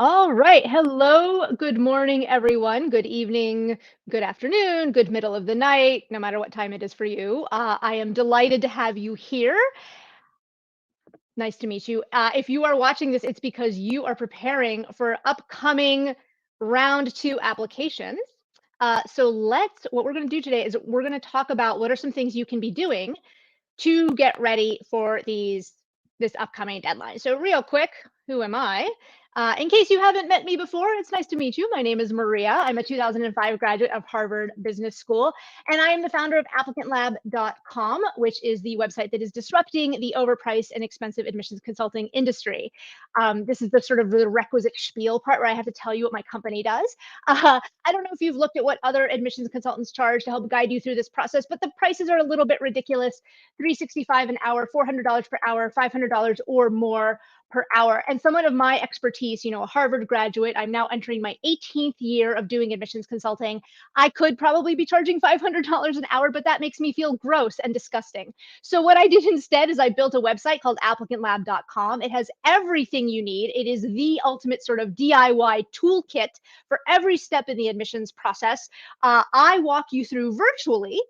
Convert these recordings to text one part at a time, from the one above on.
All right. Hello. Good morning, everyone. Good evening, good afternoon, good middle of the night, no matter what time it is for you. I am delighted to have you here. Nice to meet you. If you are watching this, it's because you are preparing for upcoming round two applications. What we're going to do today is we're going to talk about what are some things you can be doing to get ready for this upcoming deadline. So real quick, who am I? In case you haven't met me before, it's nice to meet you. My name is Maria. I'm a 2005 graduate of Harvard Business School, and I am the founder of ApplicantLab.com, which is the website that is disrupting the overpriced and expensive admissions consulting industry. This is the sort of the requisite spiel part where I have to tell you what my company does. I don't know if you've looked at what other admissions consultants charge to help guide you through this process, but the prices are a little bit ridiculous. $365 an hour, $400 per hour, $500 or more per hour. And someone of my expertise, a Harvard graduate, I'm now entering my 18th year of doing admissions consulting. I could probably be charging $500 an hour, but that makes me feel gross and disgusting. So what I did instead is I built a website called ApplicantLab.com. It has everything you need. It is the ultimate sort of DIY toolkit for every step in the admissions process. I walk you through virtually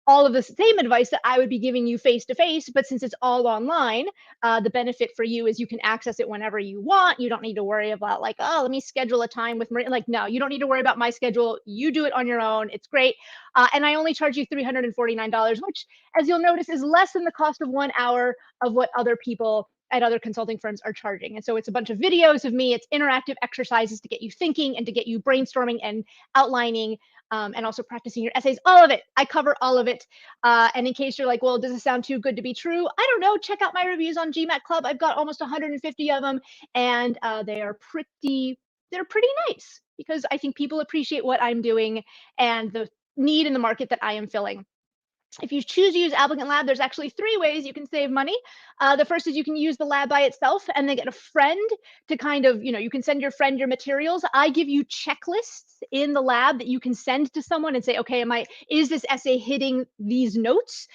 all of the same advice that I would be giving you face to face, but since it's all online, the benefit for you is you can access it whenever you want. You don't need to worry about like, oh, let me schedule a time with Maria. Like, no, you don't need to worry about my schedule. You do it on your own. It's great. And I only charge you $349, which, as you'll notice, is less than the cost of 1 hour of what other people at other consulting firms are charging. And so it's a bunch of videos of me. It's interactive exercises to get you thinking and to get you brainstorming and outlining and also practicing your essays, all of it. I cover all of it. And in case you're like, well, does it sound too good to be true? I don't know. Check out my reviews on GMAT Club. I've got almost 150 of them, and they're pretty nice because I think people appreciate what I'm doing and the need in the market that I am filling. If you choose to use Applicant Lab, there's actually 3 ways you can save money. The first is you can use the lab by itself and then get a friend to kind of, you can send your friend your materials. I give you checklists in the lab that you can send to someone and say, okay, is this essay hitting these notes?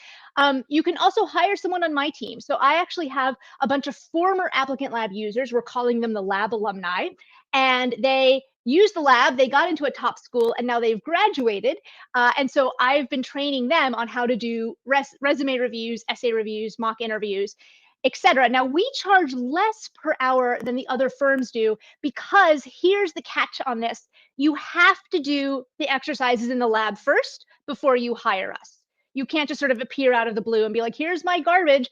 You can also hire someone on my team. So I actually have a bunch of former Applicant Lab users. We're calling them the lab alumni. And they used the lab, they got into a top school, and now they've graduated. And so I've been training them on how to do resume reviews, essay reviews, mock interviews, etc. Now we charge less per hour than the other firms do because here's the catch on this. You have to do the exercises in the lab first before you hire us. You can't just sort of appear out of the blue and be like, here's my garbage.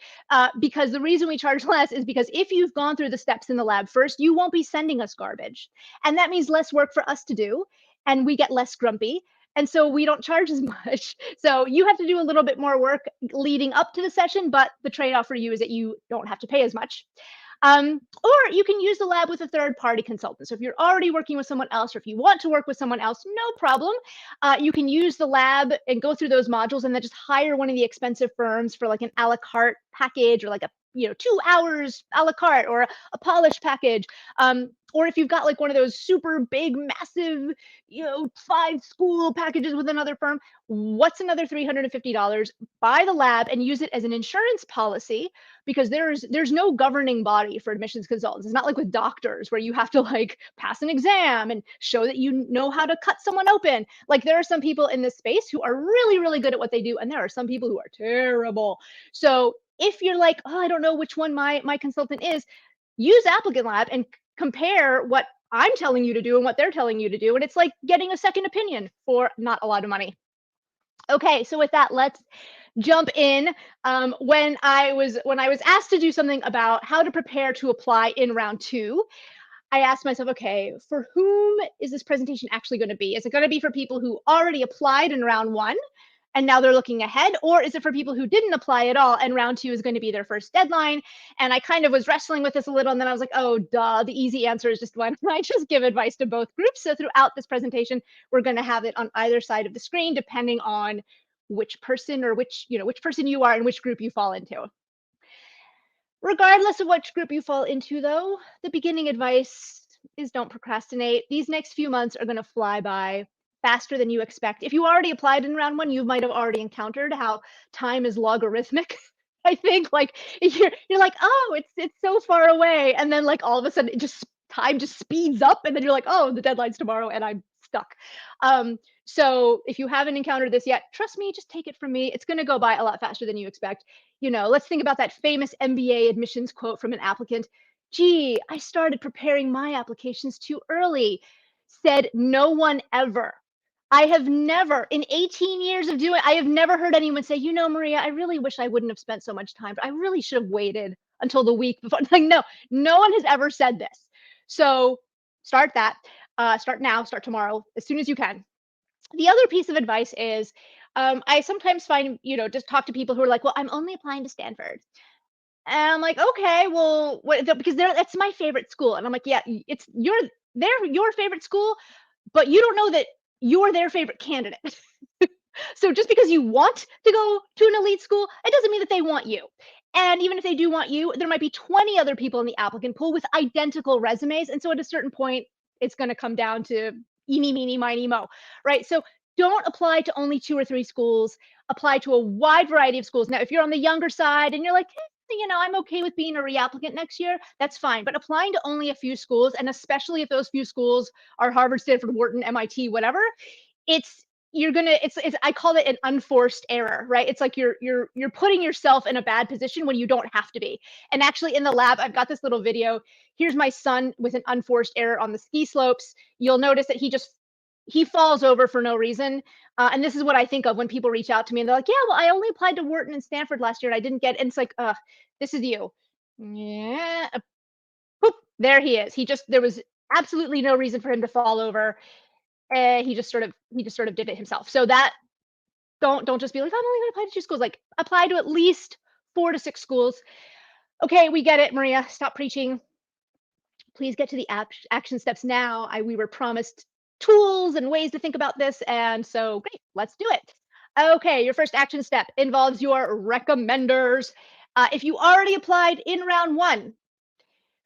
Because the reason we charge less is because if you've gone through the steps in the lab first, you won't be sending us garbage. And that means less work for us to do. And we get less grumpy. And so we don't charge as much. So you have to do a little bit more work leading up to the session, but the trade-off for you is that you don't have to pay as much. Or you can use the lab with a third-party consultant. So if you're already working with someone else, or if you want to work with someone else, no problem. You can use the lab and go through those modules and then just hire one of the expensive firms for like an a la carte package or like a 2 hours a la carte or a polished package. Or if you've got like one of those super big, massive, 5-school packages with another firm, what's another $350? Buy the lab and use it as an insurance policy because there's no governing body for admissions consultants. It's not like with doctors where you have to like pass an exam and show that you know how to cut someone open. Like there are some people in this space who are really, really good at what they do, and there are some people who are terrible. So if you're like, oh, I don't know which one my consultant is, use Applicant Lab and compare what I'm telling you to do and what they're telling you to do. And it's like getting a second opinion for not a lot of money. Okay, so with that, let's jump in. When I was asked to do something about how to prepare to apply in round 2, I asked myself, okay, for whom is this presentation actually going to be? Is it going to be for people who already applied in round 1 and now they're looking ahead? Or is it for people who didn't apply at all and round 2 is going to be their first deadline? And I kind of was wrestling with this a little, and then I was like, oh, duh, the easy answer is just, why don't I just give advice to both groups? So throughout this presentation, we're going to have it on either side of the screen, depending on which person or which person you are and which group you fall into. Regardless of which group you fall into, though, the beginning advice is don't procrastinate. These next few months are going to fly by faster than you expect. If you already applied in round 1, you might have already encountered how time is logarithmic. I think like you're like, oh, it's so far away, and then like all of a sudden, it just time just speeds up, and then you're like, oh, the deadline's tomorrow, and I'm stuck. Um, so if you haven't encountered this yet, trust me, just take it from me. It's going to go by a lot faster than you expect. Let's think about that famous MBA admissions quote from an applicant. Gee, I started preparing my applications too early. Said no one ever. I have never, in 18 years of doing, I have never heard anyone say, Maria, I really wish I wouldn't have spent so much time, but I really should have waited until the week before. Like, no, no one has ever said this. So start that. Start now, start tomorrow, as soon as you can. The other piece of advice is I sometimes find, just talk to people who are like, well, I'm only applying to Stanford. And I'm like, okay, well, because that's my favorite school. And I'm like, yeah, they're your favorite school, but you don't know that you're their favorite candidate. So just because you want to go to an elite school, it doesn't mean that they want you. And even if they do want you, there might be 20 other people in the applicant pool with identical resumes. And so at a certain point, it's going to come down to eeny, meeny, miny, mo, right? So don't apply to only 2 or 3 schools. Apply to a wide variety of schools. Now, if you're on the younger side and you're like, I'm okay with being a reapplicant next year, that's fine. But applying to only a few schools, and especially if those few schools are Harvard, Stanford, Wharton, MIT, whatever, it's you're gonna it's I call it an unforced error, right? It's like you're putting yourself in a bad position when you don't have to be. And actually in the lab, I've got this little video. Here's my son with an unforced error on the ski slopes. You'll notice that he falls over for no reason. And this is what I think of when people reach out to me and they're like, yeah, well, I only applied to Wharton and Stanford last year and I didn't get it. And it's like, this is you. Yeah. Boop, there he is. There was absolutely no reason for him to fall over. He just sort of did it himself. So that don't just be like, I'm only going to apply to 2 schools. Like apply to at least 4 to 6 schools. Okay, we get it, Maria. Stop preaching. Please get to the action steps now. We were promised tools and ways to think about this, and so great, let's do it. Okay, your first action step involves your recommenders. If you already applied in round 1,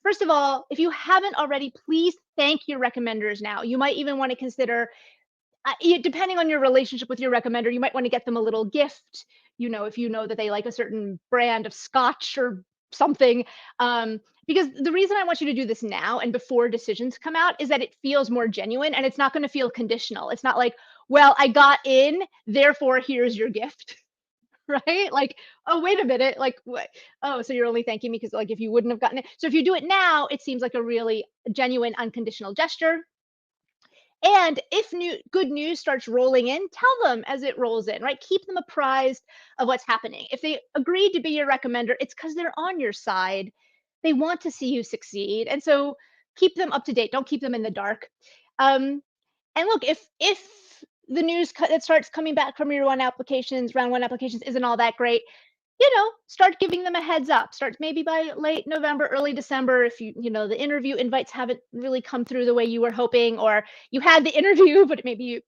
first of all, if you haven't already, please thank your recommenders now. You might even want to consider, depending on your relationship with your recommender, you might want to get them a little gift. If you know that they like a certain brand of scotch or something. Because the reason I want you to do this now and before decisions come out is that it feels more genuine and it's not going to feel conditional. It's not like, well, I got in, therefore here's your gift. Right? Like, oh, wait a minute. Like, what? Oh, so you're only thanking me because, like, if you wouldn't have gotten it. So if you do it now, it seems like a really genuine, unconditional gesture. And if good news starts rolling in, tell them as it rolls in, right? Keep them apprised of what's happening. If they agreed to be your recommender, it's because they're on your side. They want to see you succeed. And so keep them up to date. Don't keep them in the dark. And look, if the news that starts coming back from your round 1 applications isn't all that great, start giving them a heads up. Start maybe by late November, early December, if the interview invites haven't really come through the way you were hoping, or you had the interview, but maybe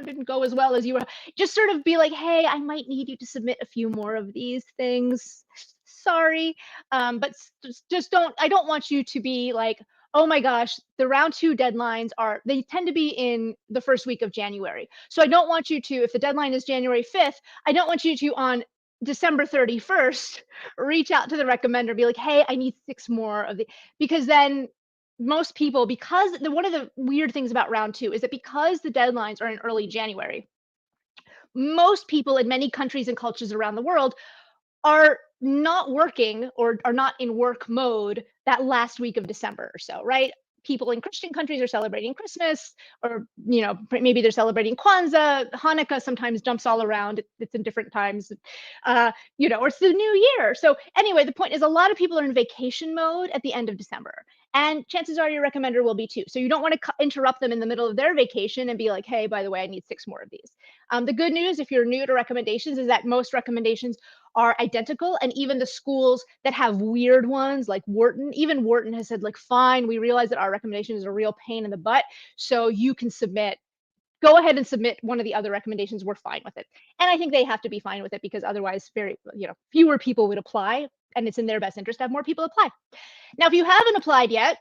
didn't go as well as you were. Just sort of be like, hey, I might need you to submit a few more of these things. Sorry. But I don't want you to be like, oh my gosh, the round 2 deadlines they tend to be in the first week of January. So I don't want you to, if the deadline is January 5th, I don't want you to on December 31st, reach out to the recommender, be like, hey, I need 6 more of the, because then most people, one of the weird things about round 2 is that because the deadlines are in early January, most people in many countries and cultures around the world are not working or are not in work mode that last week of December or so, right? People in Christian countries are celebrating Christmas, or maybe they're celebrating Kwanzaa. Hanukkah sometimes jumps all around. It's in different times, or it's the new year. So anyway, the point is a lot of people are in vacation mode at the end of December, and chances are your recommender will be too. So you don't want to interrupt them in the middle of their vacation and be like, hey, by the way, I need 6 more of these. The good news, if you're new to recommendations, is that most recommendations are identical, and even the schools that have weird ones like Wharton, even Wharton has said, like, fine, we realize that our recommendation is a real pain in the butt, so you can go ahead and submit one of the other recommendations. We're fine with it. And I think they have to be fine with it because otherwise fewer people would apply, and it's in their best interest to have more people apply. Now, if you haven't applied yet,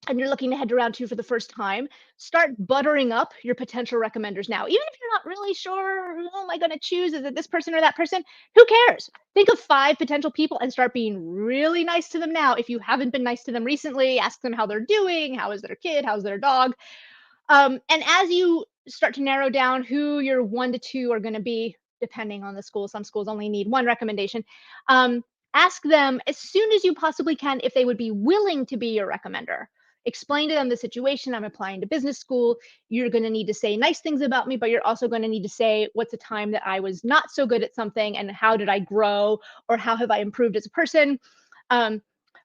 and you're looking to head to round 2 for the first time, start buttering up your potential recommenders now. Even if you're not really sure, who am I going to choose? Is it this person or that person? Who cares? Think of 5 potential people and start being really nice to them now. If you haven't been nice to them recently, ask them how they're doing. How is their kid? How's their dog? And as you start to narrow down who your 1 to 2 are going to be, depending on the school, some schools only need 1 recommendation. Ask them as soon as you possibly can if they would be willing to be your recommender. Explain to them the situation. I'm applying to business school. You're going to need to say nice things about me, but you're also going to need to say what's a time that I was not so good at something and how did I grow or how have I improved as a person. Um,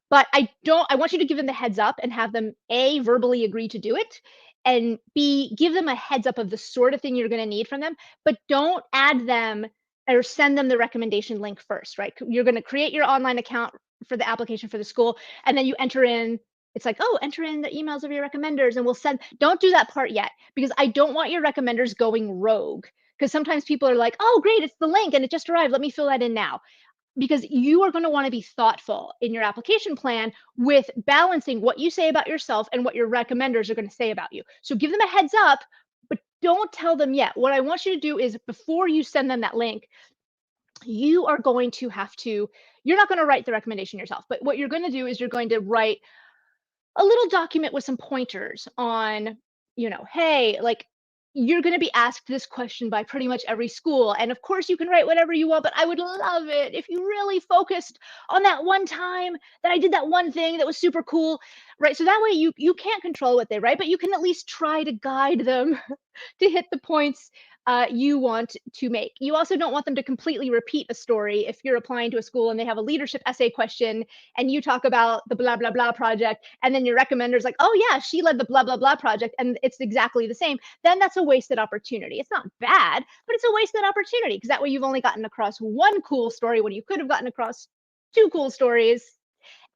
but I want you to give them the heads up and have them A, verbally agree to do it, and B, give them a heads up of the sort of thing you're going to need from them, but don't add them or send them the recommendation link first, right? You're going to create your online account for the application for the school, and then you enter in. It's like, oh, enter in the emails of your recommenders, and we'll send. Don't do that part yet because I don't want your recommenders going rogue. Because sometimes people are like, oh, great, it's the link and it just arrived. Let me fill that in now, because you are going to want to be thoughtful in your application plan with balancing what you say about yourself and what your recommenders are going to say about you. So give them a heads up, but don't tell them yet. What I want you to do is before you send them that link, you are going to have to, you're not going to write the recommendation yourself, but what you're going to do is you're going to write a little document with some pointers on, hey, like you're going to be asked this question by pretty much every school. And of course, you can write whatever you want, but I would love it if you really focused on that one time that I did that one thing that was super cool, right? So that way you can't control what they write, but you can at least try to guide them to hit the points you want to make. You also don't want them to completely repeat a story. If you're applying to a school and they have a leadership essay question and you talk about the blah, blah, blah project, and then your recommender's like, oh, yeah, she led the blah, blah, blah project, and it's exactly the same, then that's a wasted opportunity. It's not bad, but it's a wasted opportunity because that way you've only gotten across one cool story when you could have gotten across 2 cool stories.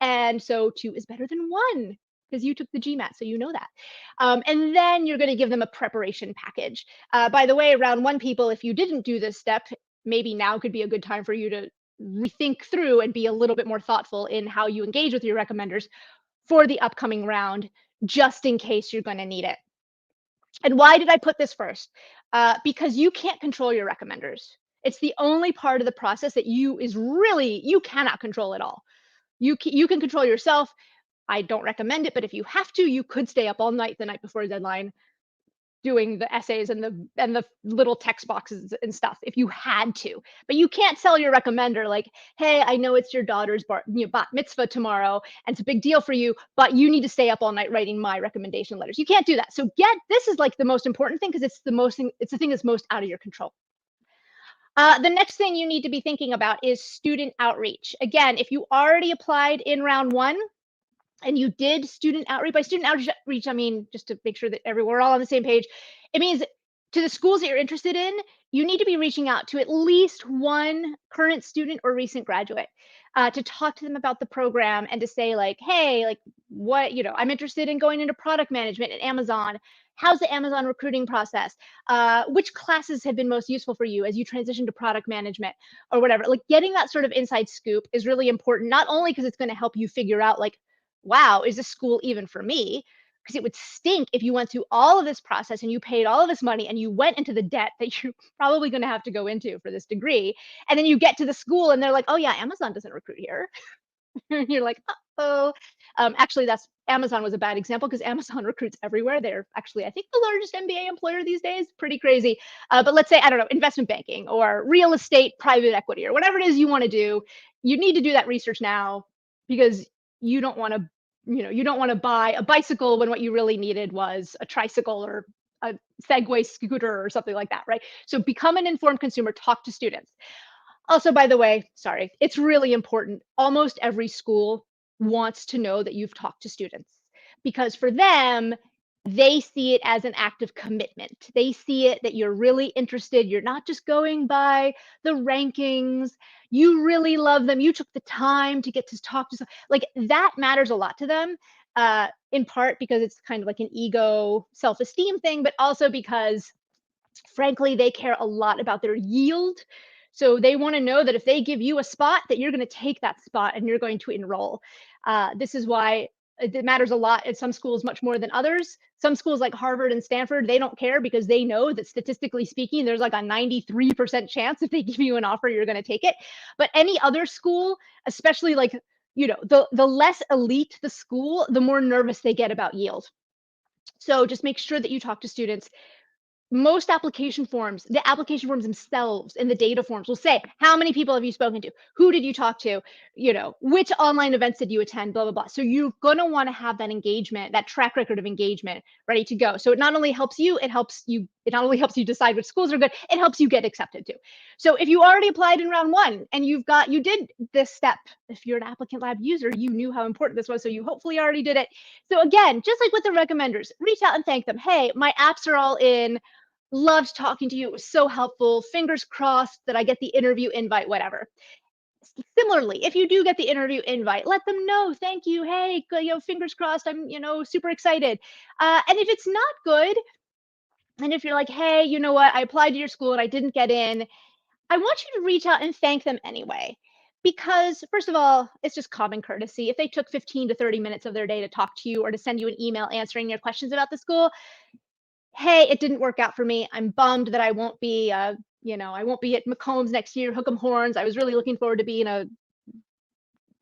And so 2 is better than 1 because you took the GMAT, so you know that. And then you're going to give them a preparation package. By the way, round 1 people, if you didn't do this step, maybe now could be a good time for you to rethink through and be a little bit more thoughtful in how you engage with your recommenders for the upcoming round, just in case you're going to need it. And why did I put this first? Because you can't control your recommenders. It's the only part of the process that you cannot control at all. You can control yourself. I don't recommend it, but if you have to, you could stay up all night the night before the deadline doing the essays and the little text boxes and stuff if you had to. But you can't tell your recommender like, hey, I know it's your daughter's bat mitzvah tomorrow and it's a big deal for you, but you need to stay up all night writing my recommendation letters. You can't do that. So this is like the most important thing because it's the thing that's most out of your control. The next thing you need to be thinking about is student outreach. Again, if you already applied in round 1, and you did student outreach. By student outreach, I mean, just to make sure that we're all on the same page, it means to the schools that you're interested in, you need to be reaching out to at least 1 current student or recent graduate to talk to them about the program and to say like, hey, like what, I'm interested in going into product management at Amazon. How's the Amazon recruiting process? Which classes have been most useful for you as you transition to product management or whatever? Like getting that sort of inside scoop is really important, not only because it's going to help you figure out like, wow, is this school even for me? Because it would stink if you went through all of this process and you paid all of this money and you went into the debt that you're probably going to have to go into for this degree. And then you get to the school and they're like, oh, yeah, Amazon doesn't recruit here. You're like, oh. Actually, Amazon was a bad example because Amazon recruits everywhere. They're actually, I think, the largest MBA employer these days. Pretty crazy. But let's say, I don't know, investment banking or real estate, private equity, or whatever it is you want to do. You need to do that research now because you don't want to buy a bicycle when what you really needed was a tricycle or a Segway scooter or something like that, right? So become an informed consumer, talk to students. Also, by the way, sorry, it's really important. Almost every school wants to know that you've talked to students because for them, they see it as an act of commitment. They see it that you're really interested. You're not just going by the rankings. You really love them. You took the time to get to talk to like that matters a lot to them. In part because it's kind of like an ego self-esteem thing, but also because frankly, they care a lot about their yield. So they want to know that if they give you a spot, that you're going to take that spot and you're going to enroll. This is why It matters a lot at some schools, much more than others. Some schools like Harvard and Stanford, they don't care because they know that statistically speaking, there's like a 93% chance if they give you an offer, you're going to take it. But any other school, especially like, the less elite the school, the more nervous they get about yield. So just make sure that you talk to students. Most application forms, the application forms themselves and the data forms will say, how many people have you spoken to? Who did you talk to? Which online events did you attend? Blah, blah, blah. So you're going to want to have that engagement, that track record of engagement ready to go. So it not only helps you, it not only helps you decide which schools are good, it helps you get accepted too. So if you already applied in round one and you did this step, if you're an applicant lab user, you knew how important this was. So you hopefully already did it. So again, just like with the recommenders, reach out and thank them. Hey, my apps are all in. Loved talking to you. It was so helpful. Fingers crossed that I get the interview invite, whatever. Similarly, if you do get the interview invite, let them know. Thank you. Hey, fingers crossed. I'm, super excited. And if it's not good, and if you're like, hey, you know what? I applied to your school and I didn't get in, I want you to reach out and thank them anyway. Because first of all, it's just common courtesy. If they took 15 to 30 minutes of their day to talk to you or to send you an email answering your questions about the school, hey, it didn't work out for me. I'm bummed that I won't be, I won't be at McCombs next year, Hook 'em Horns. I was really looking forward to being oh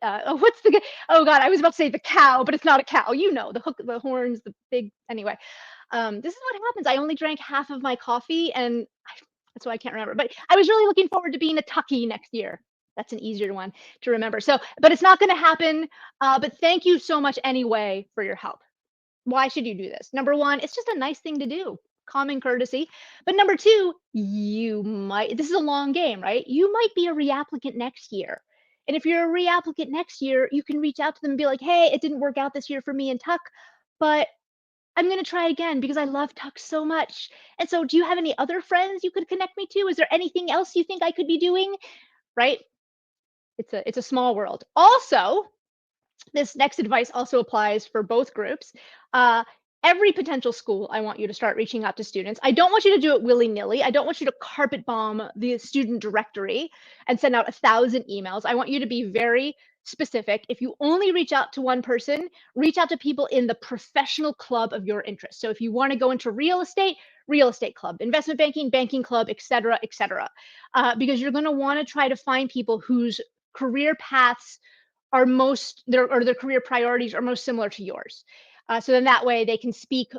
God, I was about to say the cow, but it's not a cow. The hook, the horns, the big, anyway. This is what happens. I only drank half of my coffee and that's why I can't remember, but I was really looking forward to being a Tucky next year. That's an easier one to remember. So, but it's not going to happen. But thank you so much anyway for your help. Why should you do this? Number one, it's just a nice thing to do, common courtesy. But number two, this is a long game, right? You might be a reapplicant next year. And if you're a reapplicant next year, you can reach out to them and be like, hey, it didn't work out this year for me in Tuck, but I'm going to try again because I love Tuck so much. And so do you have any other friends you could connect me to? Is there anything else you think I could be doing? Right? It's a small world. Also, this next advice also applies for both groups. Every potential school, I want you to start reaching out to students. I don't want you to do it willy-nilly. I don't want you to carpet bomb the student directory and send out 1,000 emails. I want you to be very specific. If you only reach out to one person, reach out to people in the professional club of your interest. So if you want to go into real estate club, investment banking, banking club, et cetera, because you're going to want to try to find people whose career paths are their career priorities are most similar to yours. So then that way they can speak,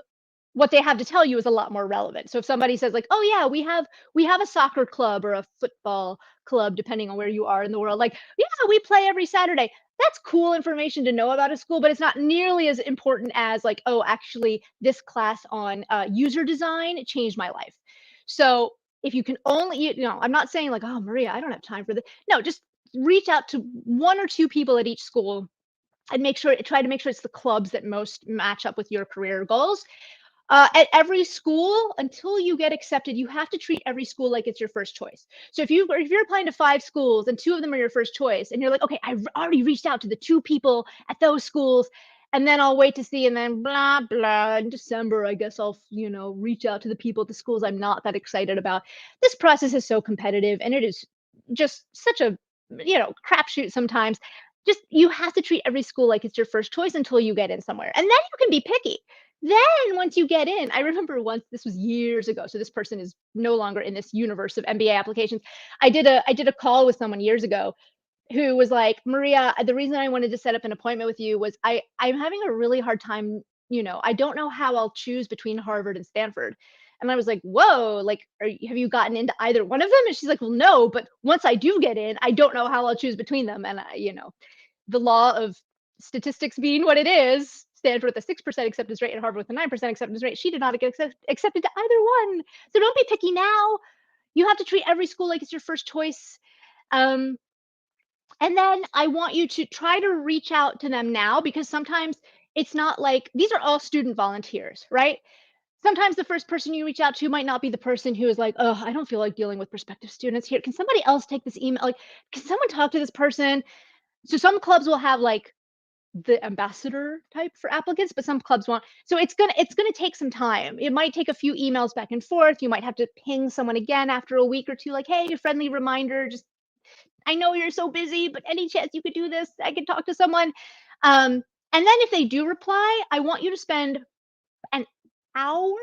what they have to tell you is a lot more relevant. So if somebody says like, oh yeah, we have a soccer club or a football club, depending on where you are in the world, like, yeah, we play every Saturday. That's cool information to know about a school, but it's not nearly as important as like, oh, actually this class on user design changed my life. So if you can only, I'm not saying like, oh, Maria, I don't have time for this. No, just reach out to one or two people at each school and try to make sure it's the clubs that most match up with your career goals. At every school, until you get accepted, you have to treat every school like it's your first choice. So if you're applying to 5 schools and 2 of them are your first choice, and you're like, okay, I've already reached out to the 2 people at those schools, and then I'll wait to see, and then blah blah. In December, I guess I'll reach out to the people at the schools I'm not that excited about. This process is so competitive, and it is just such a crapshoot sometimes. Just you have to treat every school like it's your first choice until you get in somewhere, and then you can be picky. Then once you get in, I remember once, this was years ago, so this person is no longer in this universe of MBA applications. I did a call with someone years ago who was like, Maria, the reason I wanted to set up an appointment with you was I'm having a really hard time, I don't know how I'll choose between Harvard and Stanford. And I was like, whoa, like, have you gotten into either one of them? And she's like, well, no, but once I do get in, I don't know how I'll choose between them. And the law of statistics being what it is, Stanford with a 6% acceptance rate and Harvard with a 9% acceptance rate, she did not get accepted to either one. So don't be picky now. You have to treat every school like it's your first choice. And then I want you to try to reach out to them now, because sometimes it's not like, these are all student volunteers, right? Sometimes the first person you reach out to might not be the person who is like, oh, I don't feel like dealing with prospective students here. Can somebody else take this email? Like, can someone talk to this person? So some clubs will have like the ambassador type for applicants, but some clubs won't. So it's gonna take some time. It might take a few emails back and forth. You might have to ping someone again after a week or two, like, hey, a friendly reminder, just, I know you're so busy, but any chance you could do this, I could talk to someone. And then if they do reply, I want you to spend an hour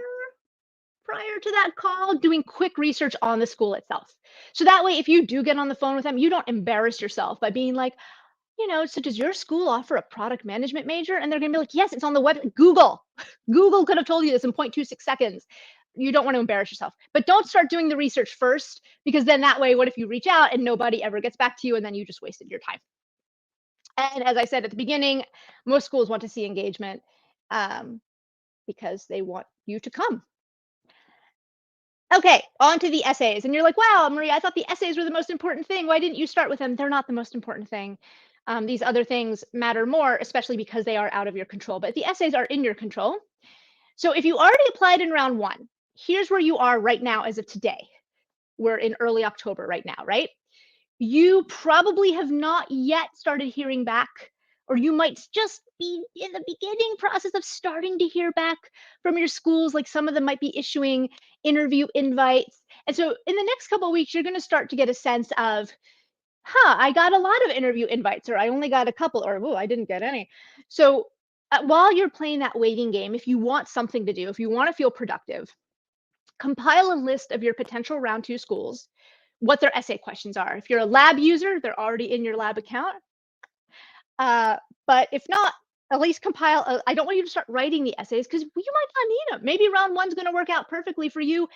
prior to that call doing quick research on the school itself. So that way, if you do get on the phone with them, you don't embarrass yourself by being like, so does your school offer a product management major? And they're going to be like, yes, it's on the web. Google. Google could have told you this in 0.26 seconds. You don't want to embarrass yourself, but don't start doing the research first, because then that way, what if you reach out and nobody ever gets back to you and then you just wasted your time? And as I said at the beginning, most schools want to see engagement because they want you to come. Okay, on to the essays. And you're like, wow, Maria, I thought the essays were the most important thing. Why didn't you start with them? They're not the most important thing. These other things matter more, especially because they are out of your control. But the essays are in your control. So if you already applied in round one, here's where you are right now as of today. We're in early October right now, right? You probably have not yet started hearing back, or you might just be in the beginning process of starting to hear back from your schools. Like some of them might be issuing interview invites. And so in the next couple of weeks, you're going to start to get a sense of, I got a lot of interview invites, or I only got a couple, or, I didn't get any. So while you're playing that waiting game, if you want something to do, if you want to feel productive, compile a list of your potential round two schools, what their essay questions are. If you're a lab user, they're already in your lab account. But if not, at least compile. I don't want you to start writing the essays because you might not need them. Maybe round one's going to work out perfectly for you.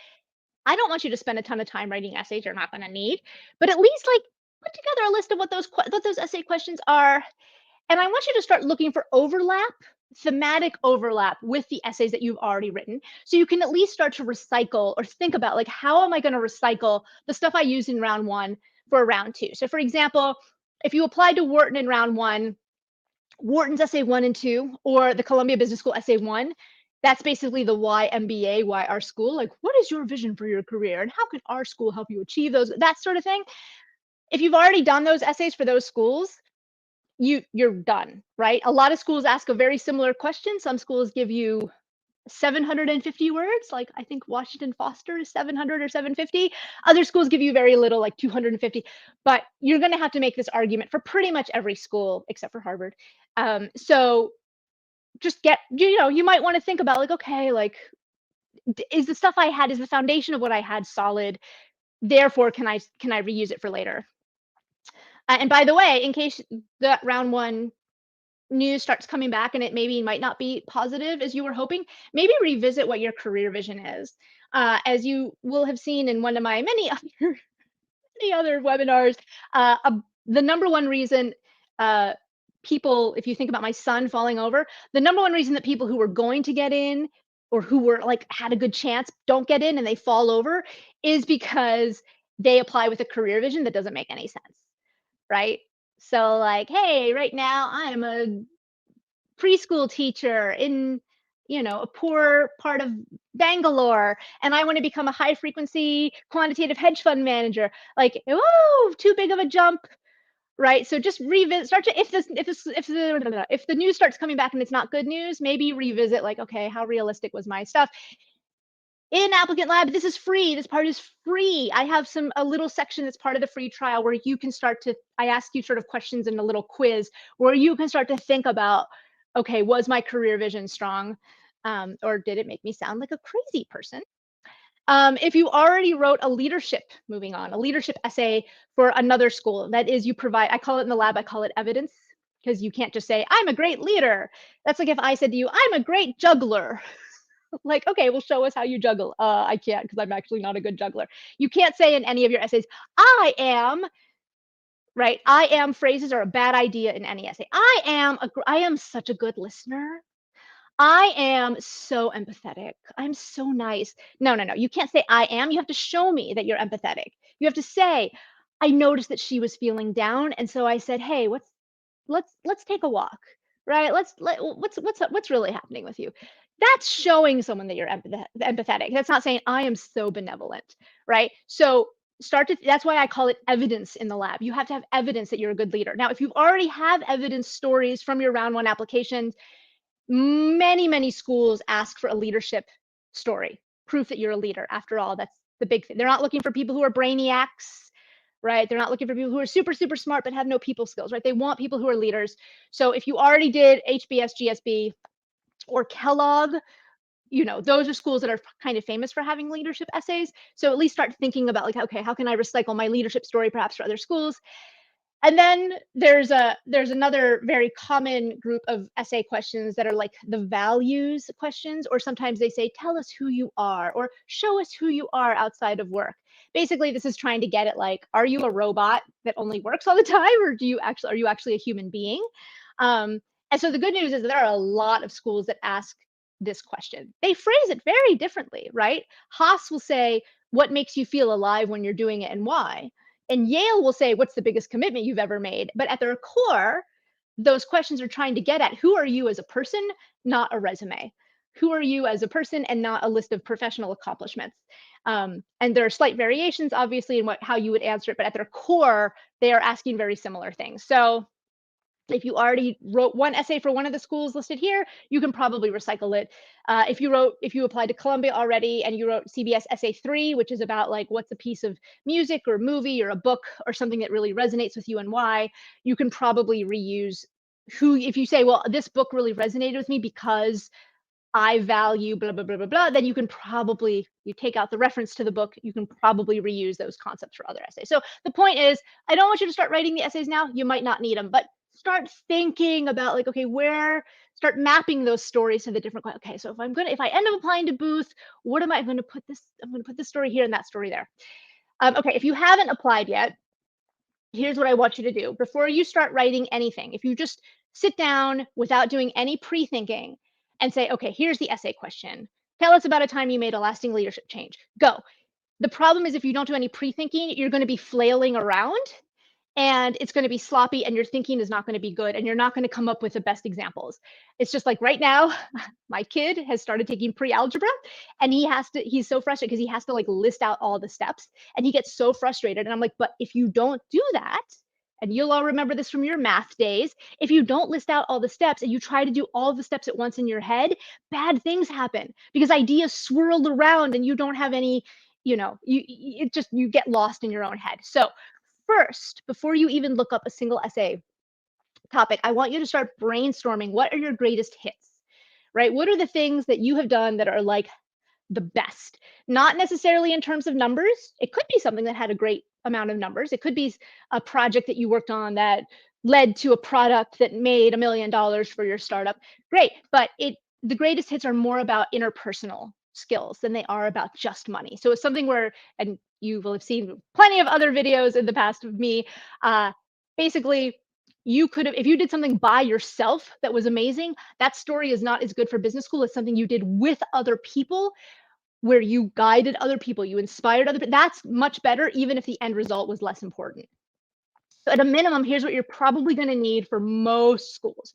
I don't want you to spend a ton of time writing essays you're not going to need, but at least like put together a list of what those essay questions are. And I want you to start looking for overlap, thematic overlap with the essays that you've already written. So you can at least start to recycle or think about, like, how am I going to recycle the stuff I used in round one for round two? So for example, if you applied to Wharton in round one, Wharton's essay 1 and 2, or the Columbia Business School essay 1, that's basically the why MBA, why our school, like, what is your vision for your career and how can our school help you achieve those, that sort of thing. If you've already done those essays for those schools, you're done, right? A lot of schools ask a very similar question. Some schools give you 750 words, like I think Washington Foster is 700 or 750. Other schools give you very little, like 250. But you're going to have to make this argument for pretty much every school except for Harvard. So just you might want to think about, like, okay, like, is the stuff I had, is the foundation of what I had solid? Therefore, can I reuse it for later? And by the way, in case the round one news starts coming back and it maybe might not be positive as you were hoping, maybe revisit what your career vision is. As you will have seen in one of my many other webinars, the number one reason people, if you think about my son falling over, the number one reason that people who were going to get in, or who were like had a good chance, don't get in and they fall over, is because they apply with a career vision that doesn't make any sense, right? So like, hey, right now I'm a preschool teacher in a poor part of Bangalore, and I want to become a high frequency quantitative hedge fund manager. Like, oh, too big of a jump, right? So just revisit, start to, if the news starts coming back and it's not good news, maybe revisit, like, okay, how realistic was my stuff? In Applicant Lab, this is free. This part is free. I have a little section that's part of the free trial where you can start to, I ask you sort of questions in a little quiz where you can start to think about, okay, was my career vision strong? Or did it make me sound like a crazy person? If you already wrote a leadership essay for another school, that is, you provide, I call it in the lab, I call it evidence, because you can't just say, I'm a great leader. That's like if I said to you, I'm a great juggler. Like, okay, well, show us how you juggle. I can't, because I'm actually not a good juggler. You can't say in any of your essays, I am, right? I am phrases are a bad idea in any essay. I am such a good listener. I am so empathetic. I'm so nice. No, no, no. You can't say I am. You have to show me that you're empathetic. You have to say, I noticed that she was feeling down, and so I said, hey, let's take a walk, right? What's really happening with you? That's showing someone that you're empathetic. That's not saying I am so benevolent, right? So that's why I call it evidence in the lab. You have to have evidence that you're a good leader. Now, if you already have evidence stories from your round one applications, many schools ask for a leadership story, proof that you're a leader. After all, that's the big thing. They're not looking for people who are brainiacs, right? They're not looking for people who are super, super smart but have no people skills, right? They want people who are leaders. So if you already did HBS, GSB, or Kellogg, those are schools that are kind of famous for having leadership essays. So at least start thinking about like, okay, how can I recycle my leadership story perhaps for other schools? And then there's another very common group of essay questions that are like the values questions, or sometimes they say, tell us who you are, or show us who you are outside of work. Basically, this is trying to get at like, are you a robot that only works all the time, or are you actually a human being? Um, and so the good news is that there are a lot of schools that ask this question. They phrase it very differently, right? Haas will say, what makes you feel alive when you're doing it and why? And Yale will say, what's the biggest commitment you've ever made? But at their core, those questions are trying to get at who are you as a person, not a resume. Who are you as a person and not a list of professional accomplishments? And there are slight variations, obviously, in how you would answer it, but at their core, they are asking very similar things. So if you already wrote one essay for one of the schools listed here, you can probably recycle it. If you applied to Columbia already and you wrote CBS Essay 3, which is about like what's a piece of music or a movie or a book or something that really resonates with you and why, you can probably reuse if you say, well, this book really resonated with me because I value blah, blah, blah, blah, blah, then you take out the reference to the book, you can probably reuse those concepts for other essays. So the point is, I don't want you to start writing the essays now. You might not need them, but start thinking about like, okay, start mapping those stories to the different, okay, so if I end up applying to Booth, what am I going to put this? I'm going to put this story here and that story there. Okay, if you haven't applied yet, here's what I want you to do. Before you start writing anything, if you just sit down without doing any pre-thinking and say, okay, here's the essay question. Tell us about a time you made a lasting leadership change. Go. The problem is if you don't do any pre-thinking, you're going to be flailing around and it's going to be sloppy and your thinking is not going to be good and you're not going to come up with the best examples. It's just like right now, my kid has started taking pre-algebra and he's so frustrated because he has to like list out all the steps and he gets so frustrated. And I'm like, but if you don't do that, and you'll all remember this from your math days, if you don't list out all the steps and you try to do all the steps at once in your head, bad things happen because ideas swirl around and you don't have any, you get lost in your own head. So first, before you even look up a single essay topic, I want you to start brainstorming what are your greatest hits, right? What are the things that you have done that are like the best? Not necessarily in terms of numbers. It could be something that had a great amount of numbers. It could be a project that you worked on that led to a product that made $1 million for your startup. Great, but the greatest hits are more about interpersonal skills than they are about just money. So it's something where, and you will have seen plenty of other videos in the past of me, basically you could have, if you did something by yourself that was amazing, that story is not as good for business school as something you did with other people where you guided other people, you inspired other people. That's much better, even if the end result was less important. So at a minimum, here's what you're probably going to need for most schools.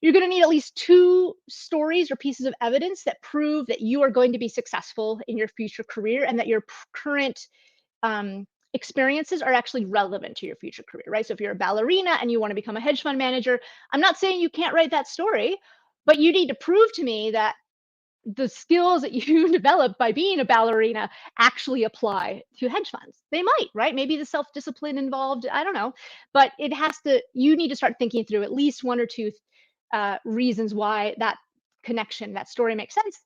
You're going to need at least 2 stories or pieces of evidence that prove that you are going to be successful in your future career and that your current experiences are actually relevant to your future career, right? So if you're a ballerina and you want to become a hedge fund manager, I'm not saying you can't write that story, but you need to prove to me that the skills that you develop by being a ballerina actually apply to hedge funds. They might, right? Maybe the self-discipline involved, I don't know, but you need to start thinking through at least 1 or 2 reasons why that connection, that story makes sense.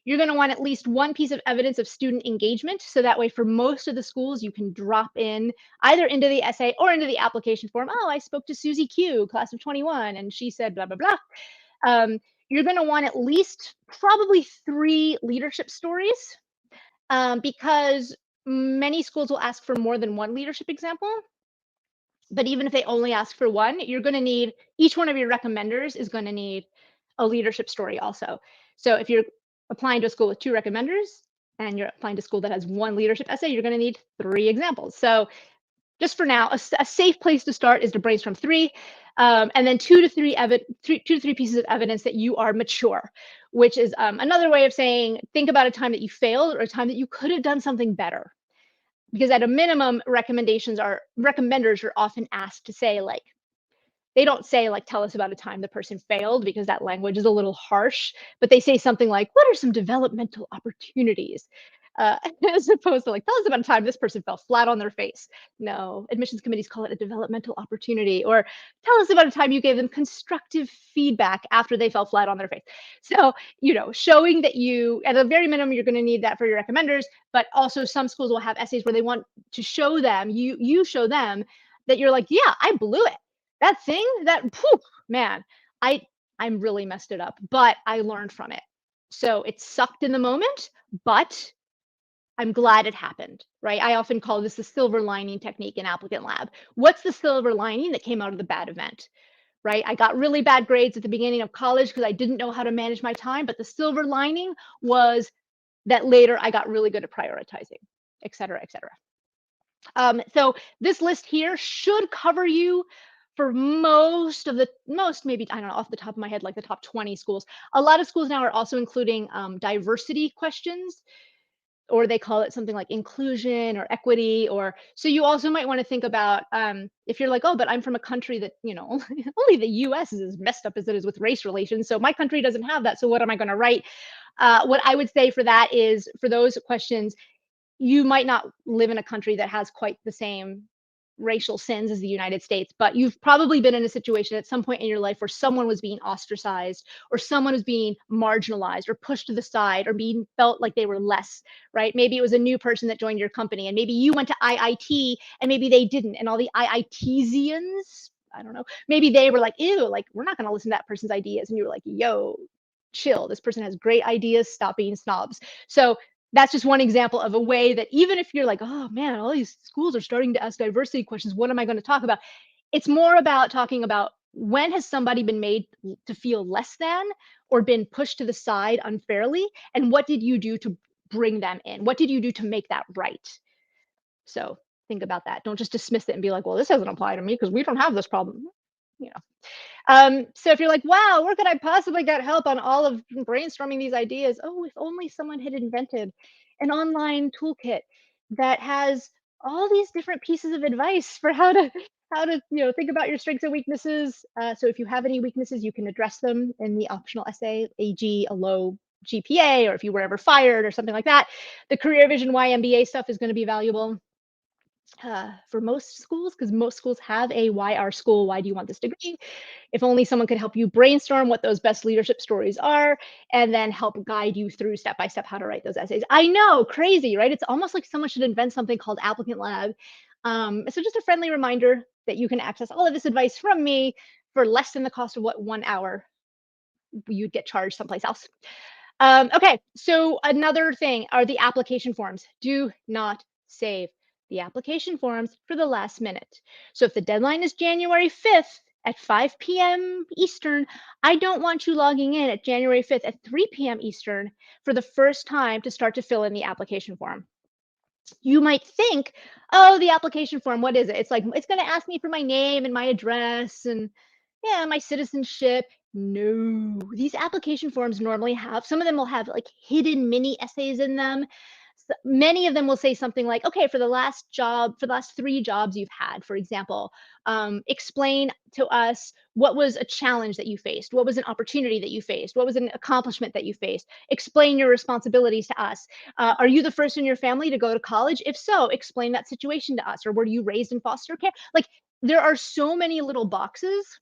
You're going to want at least 1 piece of evidence of student engagement. So that way, for most of the schools, you can drop in either into the essay or into the application form. Oh, I spoke to Susie Q, class of 21, and she said blah, blah, blah. You're going to want at least probably 3 leadership stories because many schools will ask for more than 1 leadership example. But even if they only ask for 1, you're going to need, each one of your recommenders is going to need a leadership story also. So if you're applying to a school with 2 recommenders and you're applying to a school that has 1 leadership essay, you're going to need 3 examples. So just for now, a safe place to start is to brainstorm 3, and then 2 to 3 pieces of evidence that you are mature, which is another way of saying, think about a time that you failed or a time that you could have done something better. Because at a minimum, recommenders are often asked to say, like, they don't say like, tell us about a time the person failed, because that language is a little harsh, but they say something like, what are some developmental opportunities uh, as opposed to like, tell us about a time this person fell flat on their face. No, admissions committees call it a developmental opportunity, or tell us about a time you gave them constructive feedback after they fell flat on their face. So, showing that you, at a very minimum, you're going to need that for your recommenders, but also some schools will have essays where they want to show them, you show them that you're like, yeah, I blew it. That thing, man, I I'm really messed it up, but I learned from it. So it sucked in the moment, but I'm glad it happened, right? I often call this the silver lining technique in applicant lab. What's the silver lining that came out of the bad event, right? I got really bad grades at the beginning of college because I didn't know how to manage my time, but the silver lining was that later I got really good at prioritizing, et cetera, et cetera. So this list here should cover you for most, maybe, I don't know, off the top of my head, like the top 20 schools. A lot of schools now are also including diversity questions, or they call it something like inclusion or equity. Or so you also might want to think about, if you're like, oh, but I'm from a country that, only the US is as messed up as it is with race relations, so my country doesn't have that, so what am I going to write? What I would say for that is, for those questions, you might not live in a country that has quite the same racial sins as the United States, but you've probably been in a situation at some point in your life where someone was being ostracized, or someone was being marginalized or pushed to the side, or being felt like they were less, right? Maybe it was a new person that joined your company, and maybe you went to IIT and maybe they didn't. And all the IITsians, I don't know, maybe they were like, ew, like, we're not going to listen to that person's ideas. And you were like, yo, chill. This person has great ideas. Stop being snobs. So that's just one example of a way that, even if you're like, oh man, all these schools are starting to ask diversity questions, what am I going to talk about? It's more about talking about, when has somebody been made to feel less than, or been pushed to the side unfairly? And what did you do to bring them in? What did you do to make that right? So think about that. Don't just dismiss it and be like, well, this doesn't apply to me because we don't have this problem. You know. So if you're like, wow, where could I possibly get help on all of brainstorming these ideas? Oh, if only someone had invented an online toolkit that has all these different pieces of advice for how to think about your strengths and weaknesses. So if you have any weaknesses, you can address them in the optional essay, AG, a low GPA, or if you were ever fired or something like that. The career vision YMBA stuff is going to be valuable for most schools, because most schools have a why our school, why do you want this degree? If only someone could help you brainstorm what those best leadership stories are, and then help guide you through step by step how to write those essays. I know, crazy, right? It's almost like someone should invent something called Applicant Lab. So just a friendly reminder that you can access all of this advice from me for less than the cost of what 1 hour you'd get charged someplace else. Okay, so another thing are the application forms. Do not save the application forms for the last minute. So if the deadline is January 5th at 5 p.m. Eastern, I don't want you logging in at January 5th at 3 p.m. Eastern for the first time to start to fill in the application form. You might think, oh, the application form, what is it? It's like, it's going to ask me for my name and my address and, yeah, my citizenship. No, these application forms normally have, some of them will have like hidden mini essays in them. Many of them will say something like, okay, for the last 3 jobs you've had, for example, explain to us what was a challenge that you faced, what was an opportunity that you faced, what was an accomplishment that you faced. Explain your responsibilities to us. Are you the first in your family to go to college? If so, explain that situation to us. Or were you raised in foster care? Like, there are so many little boxes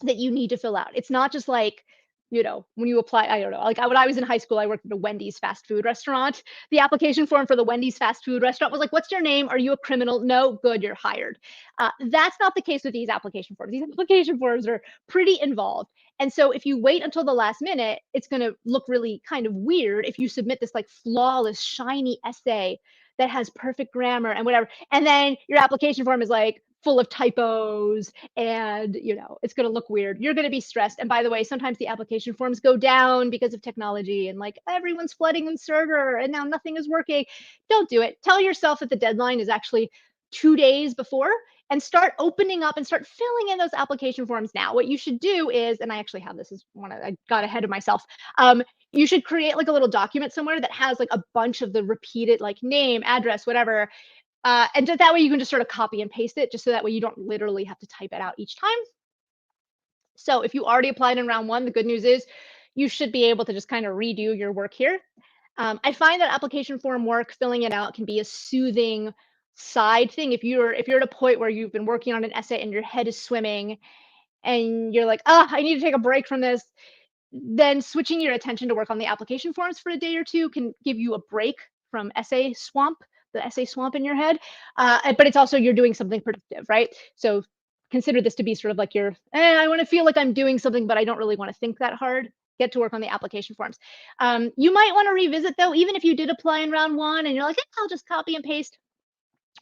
that you need to fill out. It's not just like, when you apply, I don't know, like when I was in high school, I worked at a Wendy's fast food restaurant. The application form for the Wendy's fast food restaurant was like, what's your name? Are you a criminal? No, good, you're hired. That's not the case with these application forms. These application forms are pretty involved. And so if you wait until the last minute, it's going to look really kind of weird if you submit this like flawless, shiny essay that has perfect grammar and whatever. And then your application form is like full of typos, and it's going to look weird. You're going to be stressed. And by the way, sometimes the application forms go down because of technology, and like everyone's flooding the server and now nothing is working. Don't do it. Tell yourself that the deadline is actually 2 days before, and start opening up and start filling in those application forms now. What you should do is, and I actually have this as one, I got ahead of myself. You should create like a little document somewhere that has like a bunch of the repeated, like, name, address, whatever. And that way you can just sort of copy and paste it, just so that way you don't literally have to type it out each time. So if you already applied in round 1, the good news is you should be able to just kind of redo your work here. I find that application form work, filling it out can be a soothing side thing. If you're at a point where you've been working on an essay and your head is swimming and you're like, "Ah, I need to take a break from this," then switching your attention to work on the application forms for a day or two can give you a break from the essay swamp in your head. But it's also you're doing something productive, right? So consider this to be sort of like I want to feel like I'm doing something, but I don't really want to think that hard. Get to work on the application forms. You might want to revisit though, even if you did apply in round one and you're like, I'll just copy and paste.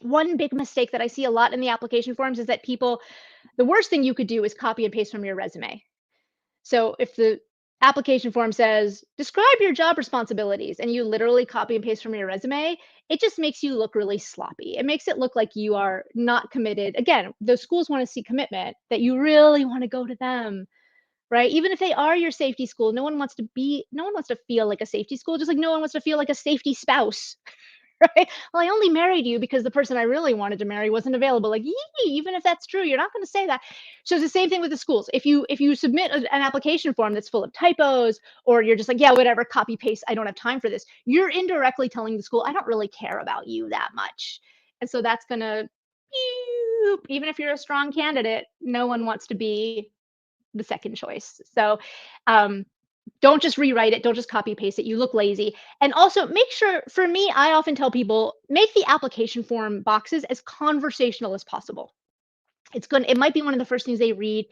One big mistake that I see a lot in the application forms is that the worst thing you could do is copy and paste from your resume. So if the application form says, describe your job responsibilities, and you literally copy and paste from your resume, it just makes you look really sloppy. It makes it look like you are not committed. Again, those schools want to see commitment, that you really want to go to them, right? Even if they are your safety school, no one wants to feel like a safety school, just like no one wants to feel like a safety spouse. Right? Well, I only married you because the person I really wanted to marry wasn't available. Like, yee, even if that's true, you're not going to say that. So it's the same thing with the schools. If you submit an application form that's full of typos, or you're just like, yeah, whatever, copy paste, I don't have time for this. You're indirectly telling the school, I don't really care about you that much, and so that's gonna, even if you're a strong candidate, no one wants to be the second choice. So um, don't just rewrite it, don't just copy paste it, you look lazy. And also make sure, for me, I often tell people, make the application form boxes as conversational as possible. It might be one of the first things they read.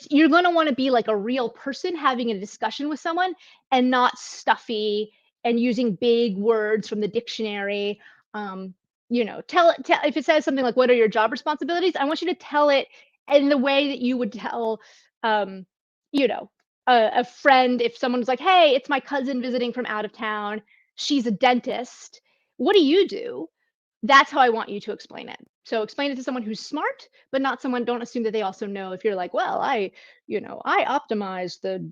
You're going to want to be like a real person having a discussion with someone, and not stuffy and using big words from the dictionary. um, tell if it says something like, what are your job responsibilities, I want you to tell it in the way that you would tell, um, you know a friend. If someone's like, hey, it's my cousin visiting from out of town, she's a dentist, what do you do? That's how I want you to explain it. So explain it to someone who's smart, but not someone, don't assume that they also know. If you're like, well, I optimize the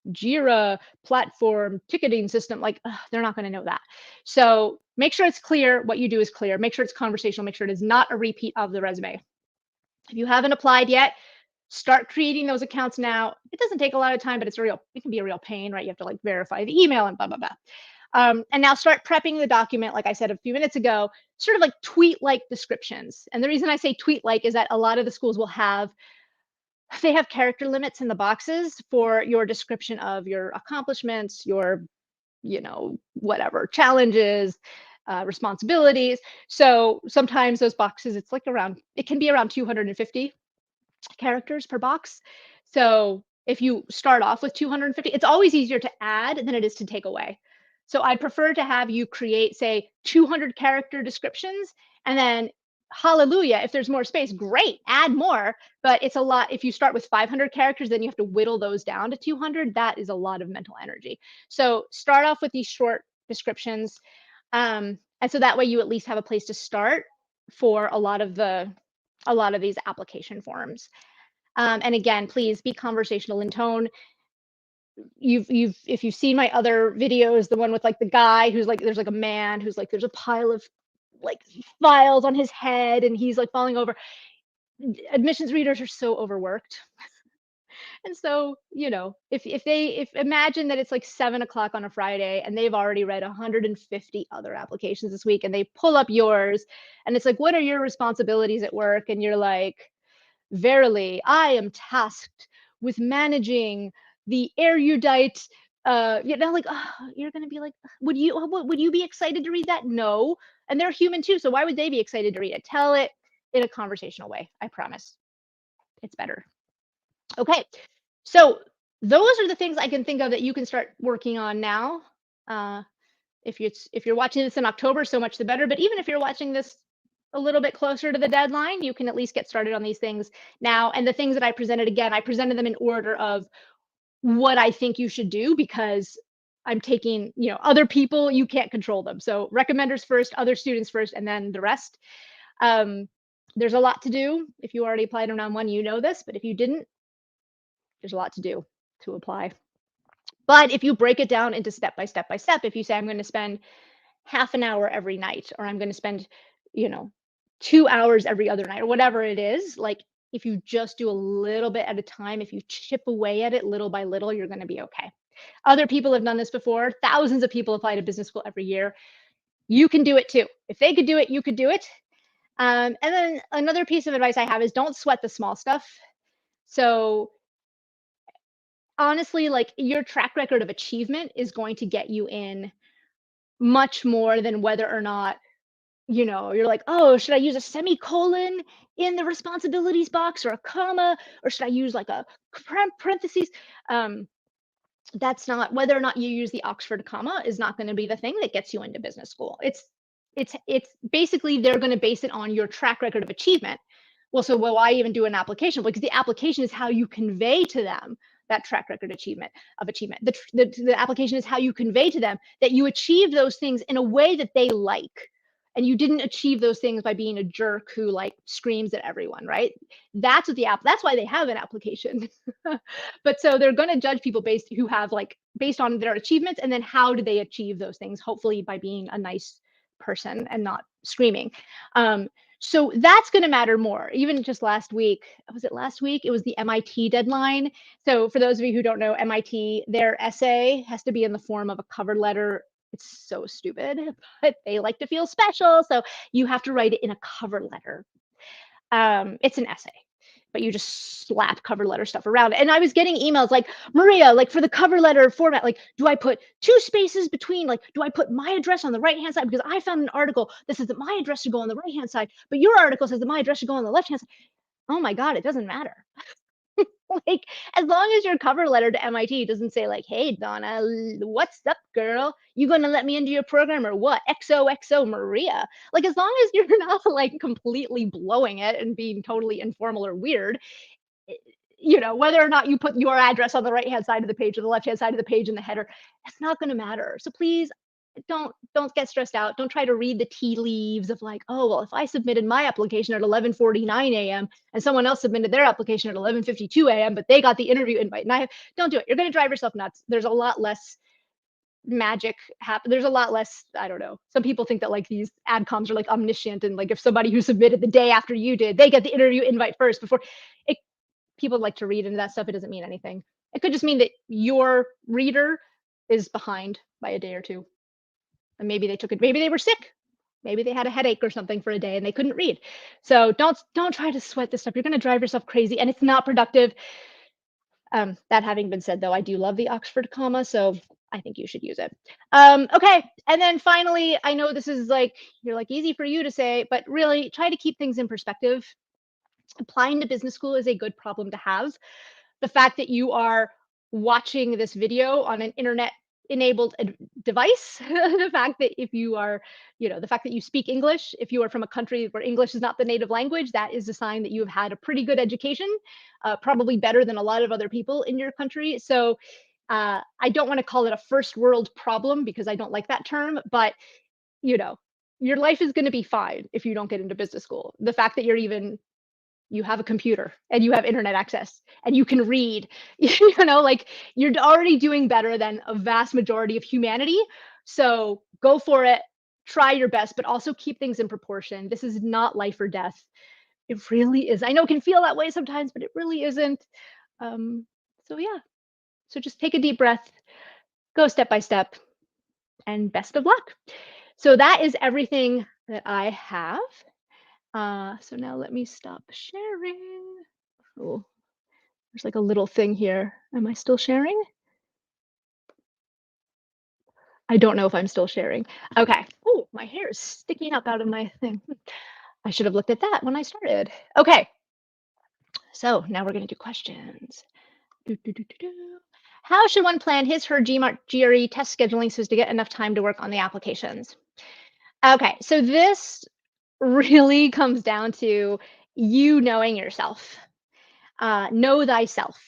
Jira platform ticketing system, like, ugh, they're not going to know that. So make sure it's clear. What you do is clear. Make sure it's conversational. Make sure it is not a repeat of the resume. If you haven't applied yet, start creating those accounts now. It doesn't take a lot of time, but it can be a real pain, right? You have to like verify the email and blah, blah, blah. And now start prepping the document, like I said a few minutes ago, sort of like tweet-like descriptions. And the reason I say tweet-like is that a lot of the schools they have character limits in the boxes for your description of your accomplishments, your, whatever, challenges, responsibilities. So sometimes those boxes, it can be around 250 characters per box. So if you start off with 250, it's always easier to add than it is to take away. So I prefer to have you create, say, 200 character descriptions, and then hallelujah, if there's more space, great, add more. But it's a lot. If you start with 500 characters, then you have to whittle those down to 200. That is a lot of mental energy. So start off with these short descriptions. And so that way you at least have a place to start for a lot of these application forms. And again, please be conversational in tone. If you've seen my other videos, the one with like the guy who's like, there's like a man who's like, there's a pile of like files on his head and he's like falling over. Admissions readers are so overworked. And so, if imagine that it's like 7 o'clock on a Friday and they've already read 150 other applications this week, and they pull up yours and it's like, what are your responsibilities at work? And you're like, verily, I am tasked with managing the erudite. Like, you're gonna be like, would you be excited to read that? No, and they're human too, so why would they be excited to read it? Tell it in a conversational way. I promise, it's better. Okay, so those are the things I can think of that you can start working on now. Uh, if you're watching this in October, so much the better. But even if you're watching this a little bit closer to the deadline, you can at least get started on these things now. And the things that I presented, again, I presented them in order of what I think you should do, because I'm taking, other people, you can't control them. So recommenders first, other students first, and then the rest. Um, there's a lot to do. If you already applied in round one, you know this, but if you didn't, there's a lot to do to apply. But if you break it down into step by step by step, if you say, I'm going to spend half an hour every night, or I'm going to spend, you know, 2 hours every other night, or whatever it is, like, if you just do a little bit at a time, if you chip away at it little by little, you're going to be okay. Other people have done this before. Thousands of people apply to business school every year. You can do it too. If they could do it, you could do it. And then another piece of advice I have is don't sweat the small stuff. So honestly, like your track record of achievement is going to get you in much more than whether or not, you're like, oh, should I use a semicolon in the responsibilities box or a comma, or should I use like a parentheses? Um, that's not whether or not you use the Oxford comma is not going to be the thing that gets you into business school. It's basically they're going to base it on your track record of achievement. Well, so why even do an application? Because the application is how you convey to them that track record of achievement. The application is how you convey to them that you achieved those things in a way that they like. And you didn't achieve those things by being a jerk who like screams at everyone, right? That's why they have an application. But so they're going to judge people based on their achievements, and then how do they achieve those things, hopefully by being a nice person and not screaming. um, so that's going to matter more. Even just last week, was it last week, it was the MIT deadline. So for those of you who don't know, MIT, their essay has to be in the form of a cover letter. It's so stupid, but they like to feel special, so you have to write it in a cover letter. It's an essay, but you just slap cover letter stuff around it. And I was getting emails like, Maria, like for the cover letter format, like, do I put two spaces between, like, do I put my address on the right hand side? Because I found an article that says that my address should go on the right hand side, but your article says that my address should go on the left hand side. Oh my God, it doesn't matter. Like, as long as your cover letter to MIT doesn't say like, hey Donna, what's up girl, you gonna let me into your program or what, XOXO Maria, like as long as you're not like completely blowing it and being totally informal or weird, whether or not you put your address on the right hand side of the page or the left hand side of the page in the header, it's not going to matter. So please don't get stressed out. Don't try to read the tea leaves of like, oh well, if I submitted my application at 11:49 a.m. and someone else submitted their application at 11:52 a.m. but they got the interview invite, and don't do it. You're going to drive yourself nuts. There's a lot less magic happen. There's a lot less, I don't know. Some people think that like these adcoms are like omniscient, and like if somebody who submitted the day after you did, they get the interview invite first before it. People like to read into that stuff. It doesn't mean anything. It could just mean that your reader is behind by a day or two. And maybe maybe they were sick. Maybe they had a headache or something for a day and they couldn't read. So don't try to sweat this stuff. You're going to drive yourself crazy and it's not productive. That having been said, though, I do love the Oxford comma, so I think you should use it. Okay, and then finally, I know this is like, you're like easy for you to say, but really try to keep things in perspective. Applying to business school is a good problem to have. The fact that you are watching this video on an internet enabled device, the fact that if you are, the fact that you speak English, if you are from a country where English is not the native language, that is a sign that you have had a pretty good education, probably better than a lot of other people in your country. So I don't want to call it a first world problem because I don't like that term, but your life is going to be fine if you don't get into business school. The fact that you have a computer and you have internet access and you can read, like you're already doing better than a vast majority of humanity. So go for it, try your best, but also keep things in proportion. This is not life or death. It really is. I know it can feel that way sometimes, but it really isn't. So yeah, so just take a deep breath, go step by step, and best of luck. So that is everything that I have. So now let me stop sharing. Oh, there's like a little thing here. Am I still sharing? I don't know if I'm still sharing. Okay. Oh, my hair is sticking up out of my thing. I should have looked at that when I started. Okay. So now we're going to do questions. How should one plan his, her GMAT GRE test scheduling so as to get enough time to work on the applications? Okay. So this really comes down to you knowing yourself. Know thyself.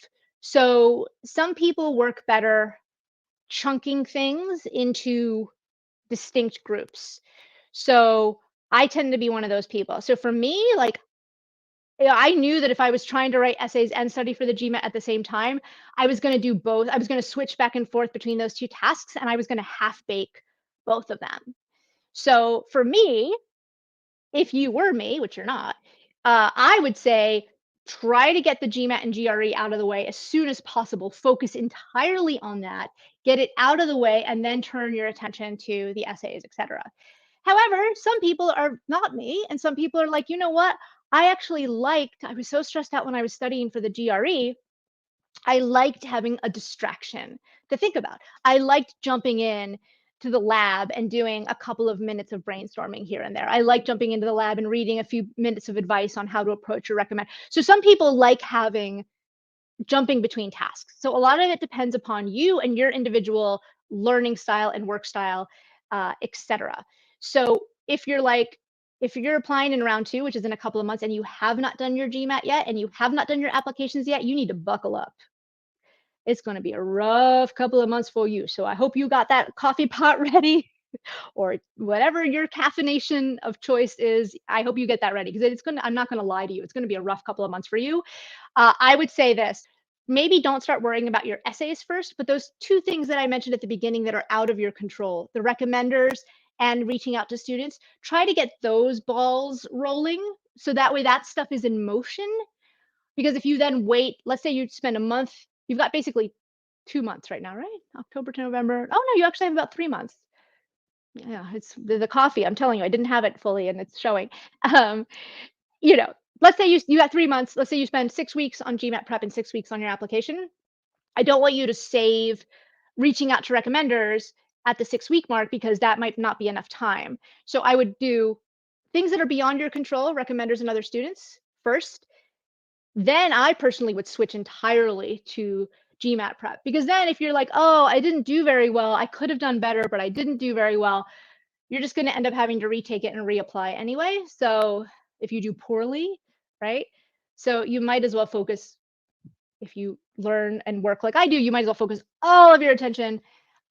So some people work better chunking things into distinct groups. So I tend to be one of those people. So for me, like, I knew that if I was trying to write essays and study for the GMAT at the same time, I was going to do both. I was going to switch back and forth between those two tasks, and I was going to half bake both of them. So for me, if you were me, which you're not, I would say Try to get the GMAT and GRE out of the way as soon as possible. Focus entirely on that, get it out of the way, and then turn your attention to the essays, etc. However, some people are not me, and some people are like, you know what? I was so stressed out when I was studying for the GRE. I liked having a distraction to think about. I liked jumping in to the lab and doing a couple of minutes of brainstorming here and there. I like jumping into the lab and reading a few minutes of advice on how to approach or recommend. So some people like having jumping between tasks. So a lot of it depends upon you and your individual learning style and work style, etc. So if you're applying in round two, which is in a couple of months, and you have not done your GMAT yet, and you have not done your applications yet, you need to buckle up. It's going to be a rough couple of months for you. So I hope you got that coffee pot ready or whatever your caffeination of choice is. I hope you get that ready because I'm not going to lie to you. It's going to be a rough couple of months for you. I would say this, maybe don't start worrying about your essays first, but those two things that I mentioned at the beginning that are out of your control, the recommenders and reaching out to students, try to get those balls rolling. So that way that stuff is in motion. Because if you then wait, let's say you spend a month, you've got basically 2 months right now, right? October to November. Oh no, you actually have about 3 months. Yeah, it's the coffee. I'm telling you, I didn't have it fully and it's showing. Um, you know, let's say you got 3 months. Let's say you spend 6 weeks on GMAT prep and 6 weeks on your application. I don't want you to save reaching out to recommenders at the 6-week mark because that might not be enough time. So I would do things that are beyond your control, recommenders and other students first. Then I personally would switch entirely to GMAT prep because then if you're like, oh, I didn't do very well, I could have done better, but I didn't do very well, you're just going to end up having to retake it and reapply anyway. So if you do poorly, right? So you might as well focus, if you learn and work like I do, you might as well focus all of your attention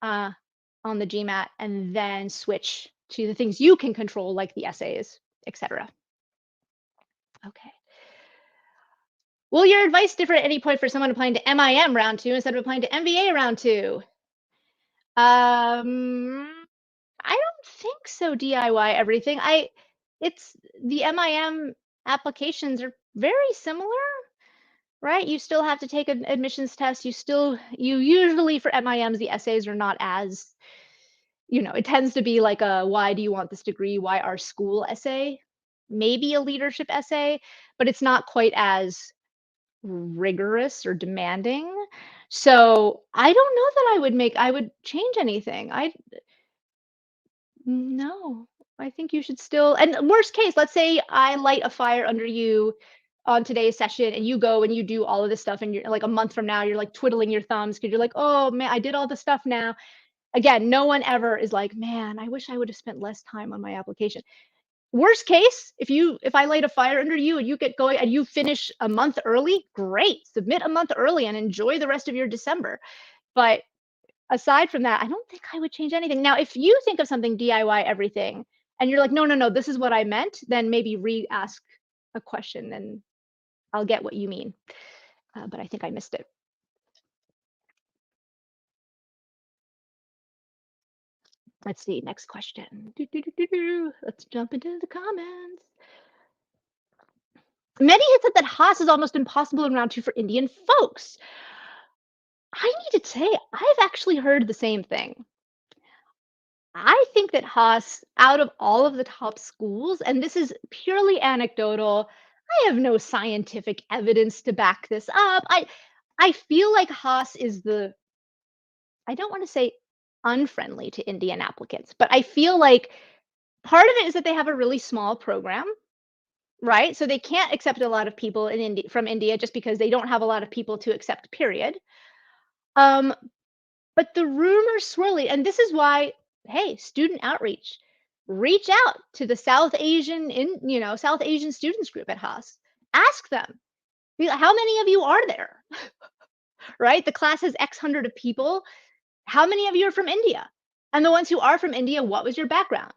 on the GMAT and then switch to the things you can control, like the essays, etc. Okay. Will your advice differ at any point for someone applying to MIM round two instead of applying to MBA round two? I don't think so. DIY everything. It's the MIM applications are very similar, right? You still have to take an admissions test. You usually for MIMs, the essays are not as, it tends to be like a why do you want this degree? Why our school essay? Maybe a leadership essay, but it's not quite as rigorous or demanding. So I don't know that I would change anything. No, I think you should still, and worst case, let's say I light a fire under you on today's session and you go and you do all of this stuff and you're like a month from now, you're like twiddling your thumbs because you're like, oh man, I did all the stuff now. Again, no one ever is like, man, I wish I would have spent less time on my application. Worst case, if I light a fire under you and you get going and you finish a month early, great. Submit a month early and enjoy the rest of your December. But aside from that, I don't think I would change anything. Now, if you think of something DIY everything and you're like, no, no, no, this is what I meant, then maybe re-ask a question and I'll get what you mean. But I think I missed it. Let's see, next question. Let's jump into the comments. Many have said that Haas is almost impossible in round two for Indian folks. I need to say, I've actually heard the same thing. I think that Haas, out of all of the top schools, and this is purely anecdotal, I have no scientific evidence to back this up. I feel like Haas is I don't want to say unfriendly to Indian applicants, but I feel like part of it is that they have a really small program, right? So they can't accept a lot of people from India just because they don't have a lot of people to accept, period. But the rumors swirling, and this is why, hey, student outreach, reach out to the South Asian South Asian students group at Haas. Ask them, how many of you are there? Right? The class has X hundred of people. How many of you are from India? And the ones who are from India, what was your background?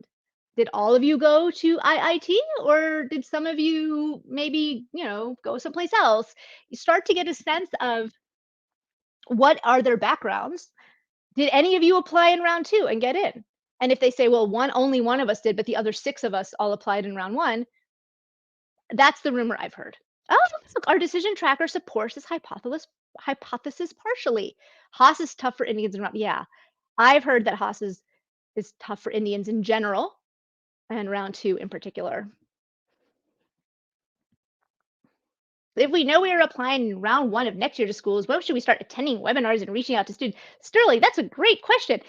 Did all of you go to IIT or did some of you maybe, go someplace else? You start to get a sense of what are their backgrounds. Did any of you apply in round two and get in? And if they say, well, only one of us did, but the other 6 of us all applied in round one, that's the rumor I've heard. Oh, look, our decision tracker supports this hypothesis partially. Haas is tough for Indians and yeah, I've heard that Haas is tough for Indians in general and round two in particular. If we know we are applying in round one of next year to schools, when should we start attending webinars and reaching out to students? Sterling, that's a great question.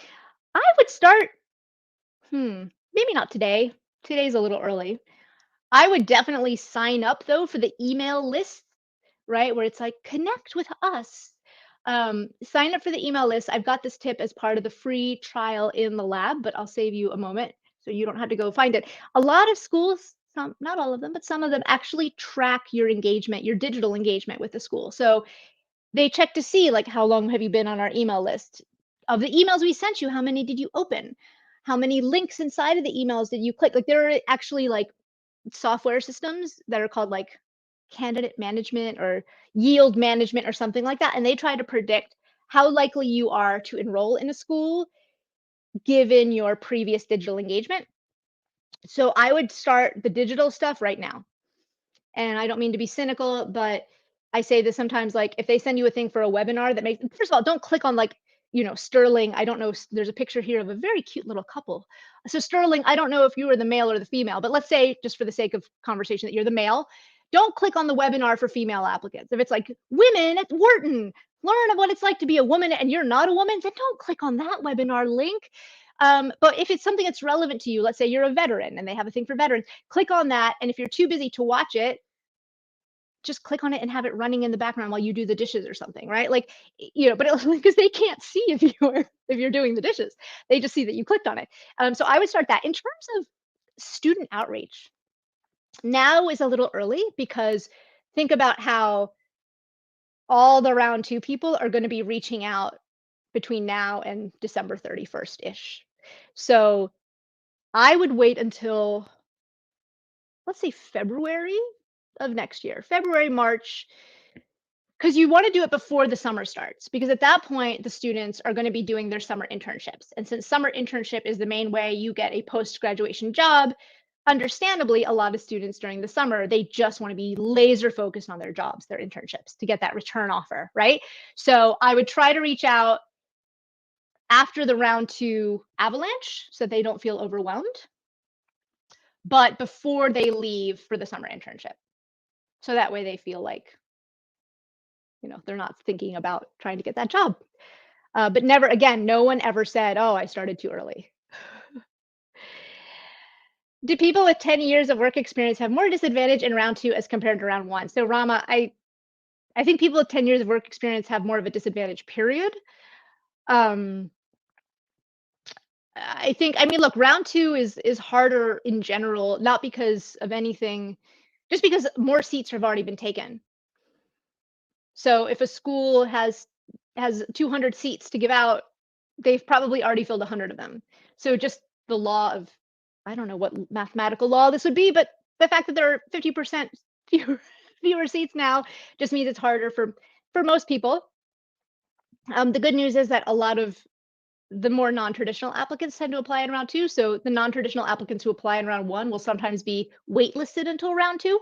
I would start, maybe not today. Today's a little early. I would definitely sign up though for the email list, right? Where it's like, connect with us. Sign up for the email list. I've got this tip as part of the free trial in the lab, but I'll save you a moment so you don't have to go find it. A lot of schools, some, not all of them, but some of them actually track your engagement, your digital engagement with the school. So they check to see like how long have you been on our email list? Of the emails we sent you, how many did you open? How many links inside of the emails did you click? Like there are actually like software systems that are called like candidate management or yield management or something like that. And they try to predict how likely you are to enroll in a school given your previous digital engagement. So I would start the digital stuff right now. And I don't mean to be cynical, but I say this sometimes, like if they send you a thing for a webinar that makes, first of all, don't click on like, Sterling. I don't know. There's a picture here of a very cute little couple. So Sterling, I don't know if you were the male or the female, but let's say just for the sake of conversation that you're the male. Don't click on the webinar for female applicants. If it's like women at Wharton, learn what it's like to be a woman and you're not a woman, then don't click on that webinar link. But if it's something that's relevant to you, let's say you're a veteran and they have a thing for veterans, click on that. And if you're too busy to watch it, just click on it and have it running in the background while you do the dishes or something, right? Like, but because they can't see if you're doing the dishes, they just see that you clicked on it. So I would start that. In terms of student outreach, now is a little early because think about how all the round two people are going to be reaching out between now and December 31st ish. So I would wait until, let's say, February of next year, February, March, because you want to do it before the summer starts, because at that point the students are going to be doing their summer internships, and since summer internship is the main way you get a post-graduation job, understandably a lot of students during the summer, they just want to be laser focused on their jobs, their internships, to get that return offer, right? So I would try to reach out after the round two avalanche so they don't feel overwhelmed, but before they leave for the summer internship, so that way they feel like they're not thinking about trying to get that job. But never again, no one ever said, "Oh, I started too early." Do people with 10 years of work experience have more disadvantage in round two as compared to round one? So Rama, I think people with 10 years of work experience have more of a disadvantage, period. Um, I mean, look, round two is harder in general, not because of anything, just because more seats have already been taken. So if a school has 200 seats to give out, they've probably already filled 100 of them. So just the law of, I don't know what mathematical law this would be, but the fact that there are 50% fewer seats now just means it's harder for most people. The good news is that a lot of the more non-traditional applicants tend to apply in round two. So the non-traditional applicants who apply in round one will sometimes be waitlisted until round two.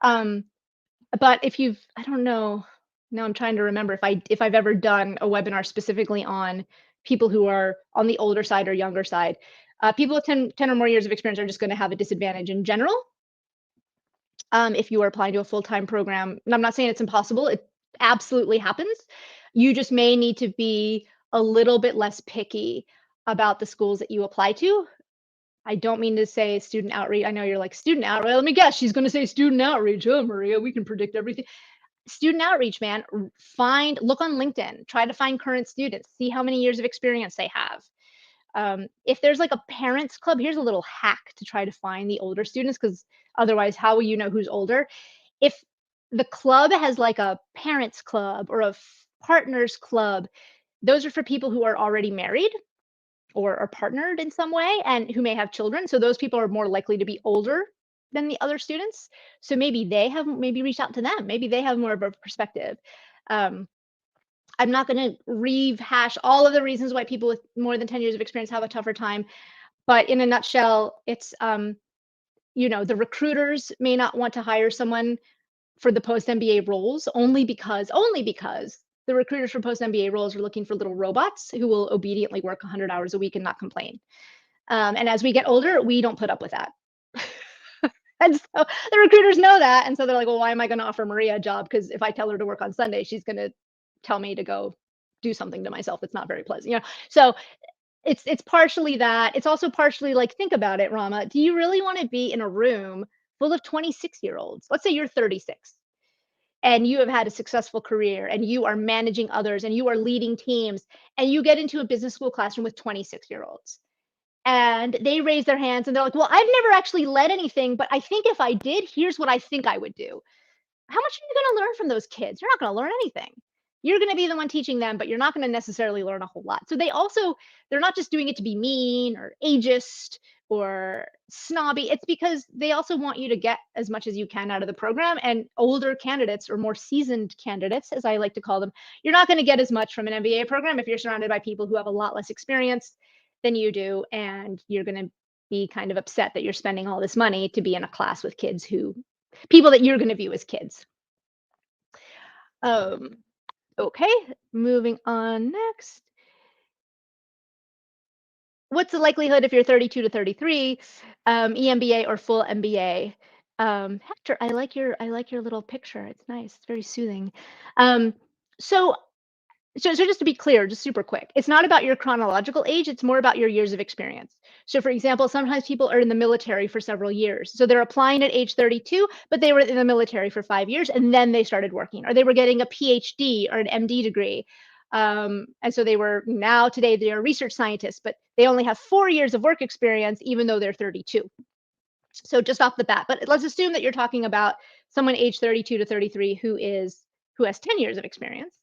But if I don't know, now I'm trying to remember if I've ever done a webinar specifically on people who are on the older side or younger side. People with 10 or more years of experience are just going to have a disadvantage in general. If you are applying to a full-time program, and I'm not saying it's impossible, it absolutely happens. You just may need to be a little bit less picky about the schools that you apply to. I don't mean to say student outreach. I know you're like, student outreach. Let me guess, she's going to say student outreach. Oh, Maria, we can predict everything. Student outreach, man. Look on LinkedIn, try to find current students, see how many years of experience they have. If there's like a parents club, here's a little hack to try to find the older students, because otherwise, how will you know who's older? If the club has like a parents club or a partners club, those are for people who are already married or are partnered in some way and who may have children. So those people are more likely to be older than the other students. So maybe reach out to them. Maybe they have more of a perspective. I'm not going to rehash all of the reasons why people with more than 10 years of experience have a tougher time. But in a nutshell, it's, the recruiters may not want to hire someone for the post MBA roles only because the recruiters for post MBA roles are looking for little robots who will obediently work 100 hours a week and not complain. And as we get older, we don't put up with that. And so the recruiters know that, and so they're like, "Well, why am I going to offer Maria a job? Because if I tell her to work on Sunday, she's going to tell me to go do something to myself that's not very pleasant." So it's partially that. It's also partially like, think about it, Rama. Do you really want to be in a room full of 26-year-olds? Let's say you're 36 and you have had a successful career and you are managing others and you are leading teams, and you get into a business school classroom with 26-year-olds and they raise their hands and they're like, "Well, I've never actually led anything, but I think if I did, here's what I think I would do." How much are you going to learn from those kids? You're not going to learn anything. You're going to be the one teaching them, but you're not going to necessarily learn a whole lot. So they're not just doing it to be mean or ageist or snobby. It's because they also want you to get as much as you can out of the program. And older candidates, or more seasoned candidates, as I like to call them, you're not going to get as much from an MBA program if you're surrounded by people who have a lot less experience than you do. And you're going to be kind of upset that you're spending all this money to be in a class with people that you're going to view as kids. Um, okay, moving on next. What's the likelihood if you're 32 to 33, EMBA or full MBA? Hector, I like your little picture. It's nice. It's very soothing. Um, so so just to be clear, just super quick, it's not about your chronological age, it's more about your years of experience. So for example, sometimes people are in the military for several years. So they're applying at age 32, but they were in the military for 5 years and then they started working, or they were getting a PhD or an MD degree. And so today they are research scientists, but they only have 4 years of work experience, even though they're 32. So just off the bat, but let's assume that you're talking about someone age 32 to 33 who has 10 years of experience.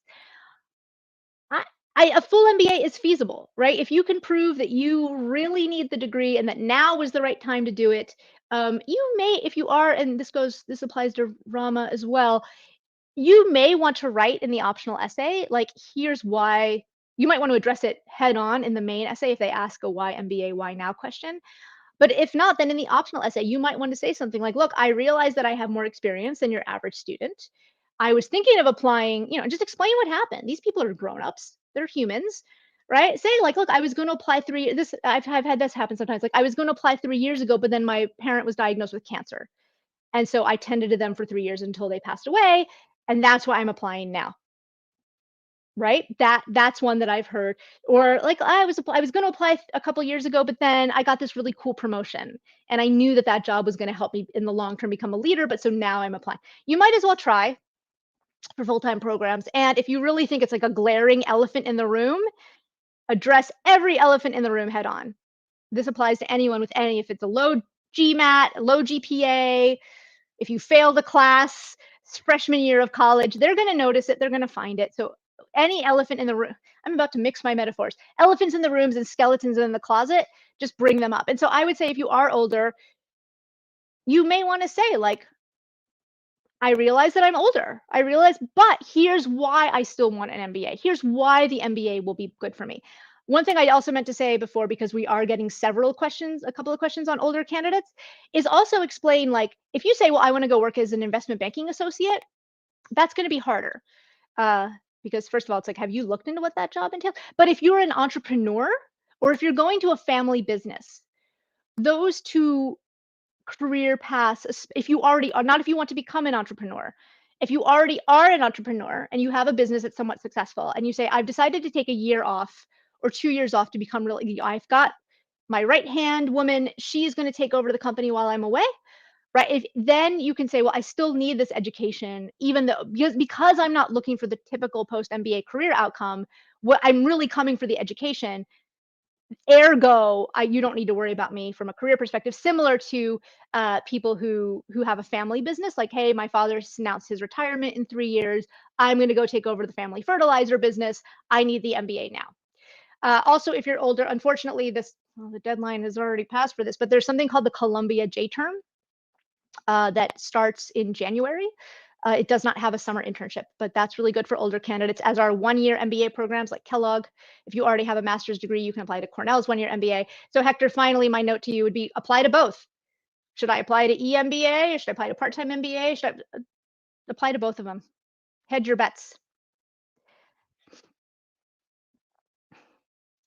I a full MBA is feasible, right? If you can prove that you really need the degree and that now is the right time to do it, you may, if you are, and this applies to Rama as well, you may want to write in the optional essay, like, here's why. You might want to address it head on in the main essay if they ask a why MBA, why now question. But if not, then in the optional essay, you might want to say something like, "Look, I realize that I have more experience than your average student. I was thinking of applying," just explain what happened. These people are grown-ups. They're humans, right? Say like, "Look, I was going to apply I've had this happen sometimes. Like, I was going to apply 3 years ago, but then my parent was diagnosed with cancer. And so I tended to them for 3 years until they passed away. And that's why I'm applying now." Right? That's one that I've heard. Or like, I was gonna apply a couple years ago, but then I got this really cool promotion, and I knew that that job was gonna help me in the long term become a leader, but so now I'm applying. You might as well try for full-time programs, and if you really think it's like a glaring elephant in the room, address every elephant in the room head on. This applies to anyone with any, if it's a low GMAT, low GPA, if you fail the class freshman year of college, they're going to notice it. They're going to find it. So any elephant in the room, I'm about to mix my metaphors. Elephants in the rooms and skeletons in the closet, just bring them up. And so I would say if you are older, you may want to say like, "I realize that I'm older. I realize, but here's why I still want an MBA. Here's why the MBA will be good for me." One thing I also meant to say before, because we are getting a couple of questions on older candidates, is also explain, like, if you say, "Well, I want to go work as an investment banking associate," that's going to be harder. Because first of all, it's like, have you looked into what that job entails? But if you're an entrepreneur or if you're going to a family business, those two career paths, if you already are, not if you want to become an entrepreneur, if you already are an entrepreneur and you have a business that's somewhat successful and you say, "I've decided to take a year off or 2 years off to become really, I've got my right hand woman, she's going to take over the company while I'm away." Right? Then you can say, "Well, I still need this education, even though, because I'm not looking for the typical post MBA career outcome, what I'm really coming for the education. Ergo, you don't need to worry about me from a career perspective." Similar to people who have a family business, like, "Hey, my father's announced his retirement in 3 years. I'm going to go take over the family fertilizer business. I need the MBA now." Also, if you're older, unfortunately, the deadline has already passed for this, but there's something called the Columbia J term that starts in January. It does not have a summer internship, but that's really good for older candidates, as are 1-year MBA programs like Kellogg. If you already have a master's degree, you can apply to Cornell's 1-year MBA. So Hector, finally, my note to you would be apply to both. Should I apply to EMBA? Should I apply to part-time MBA? Apply to both of them. Hedge your bets.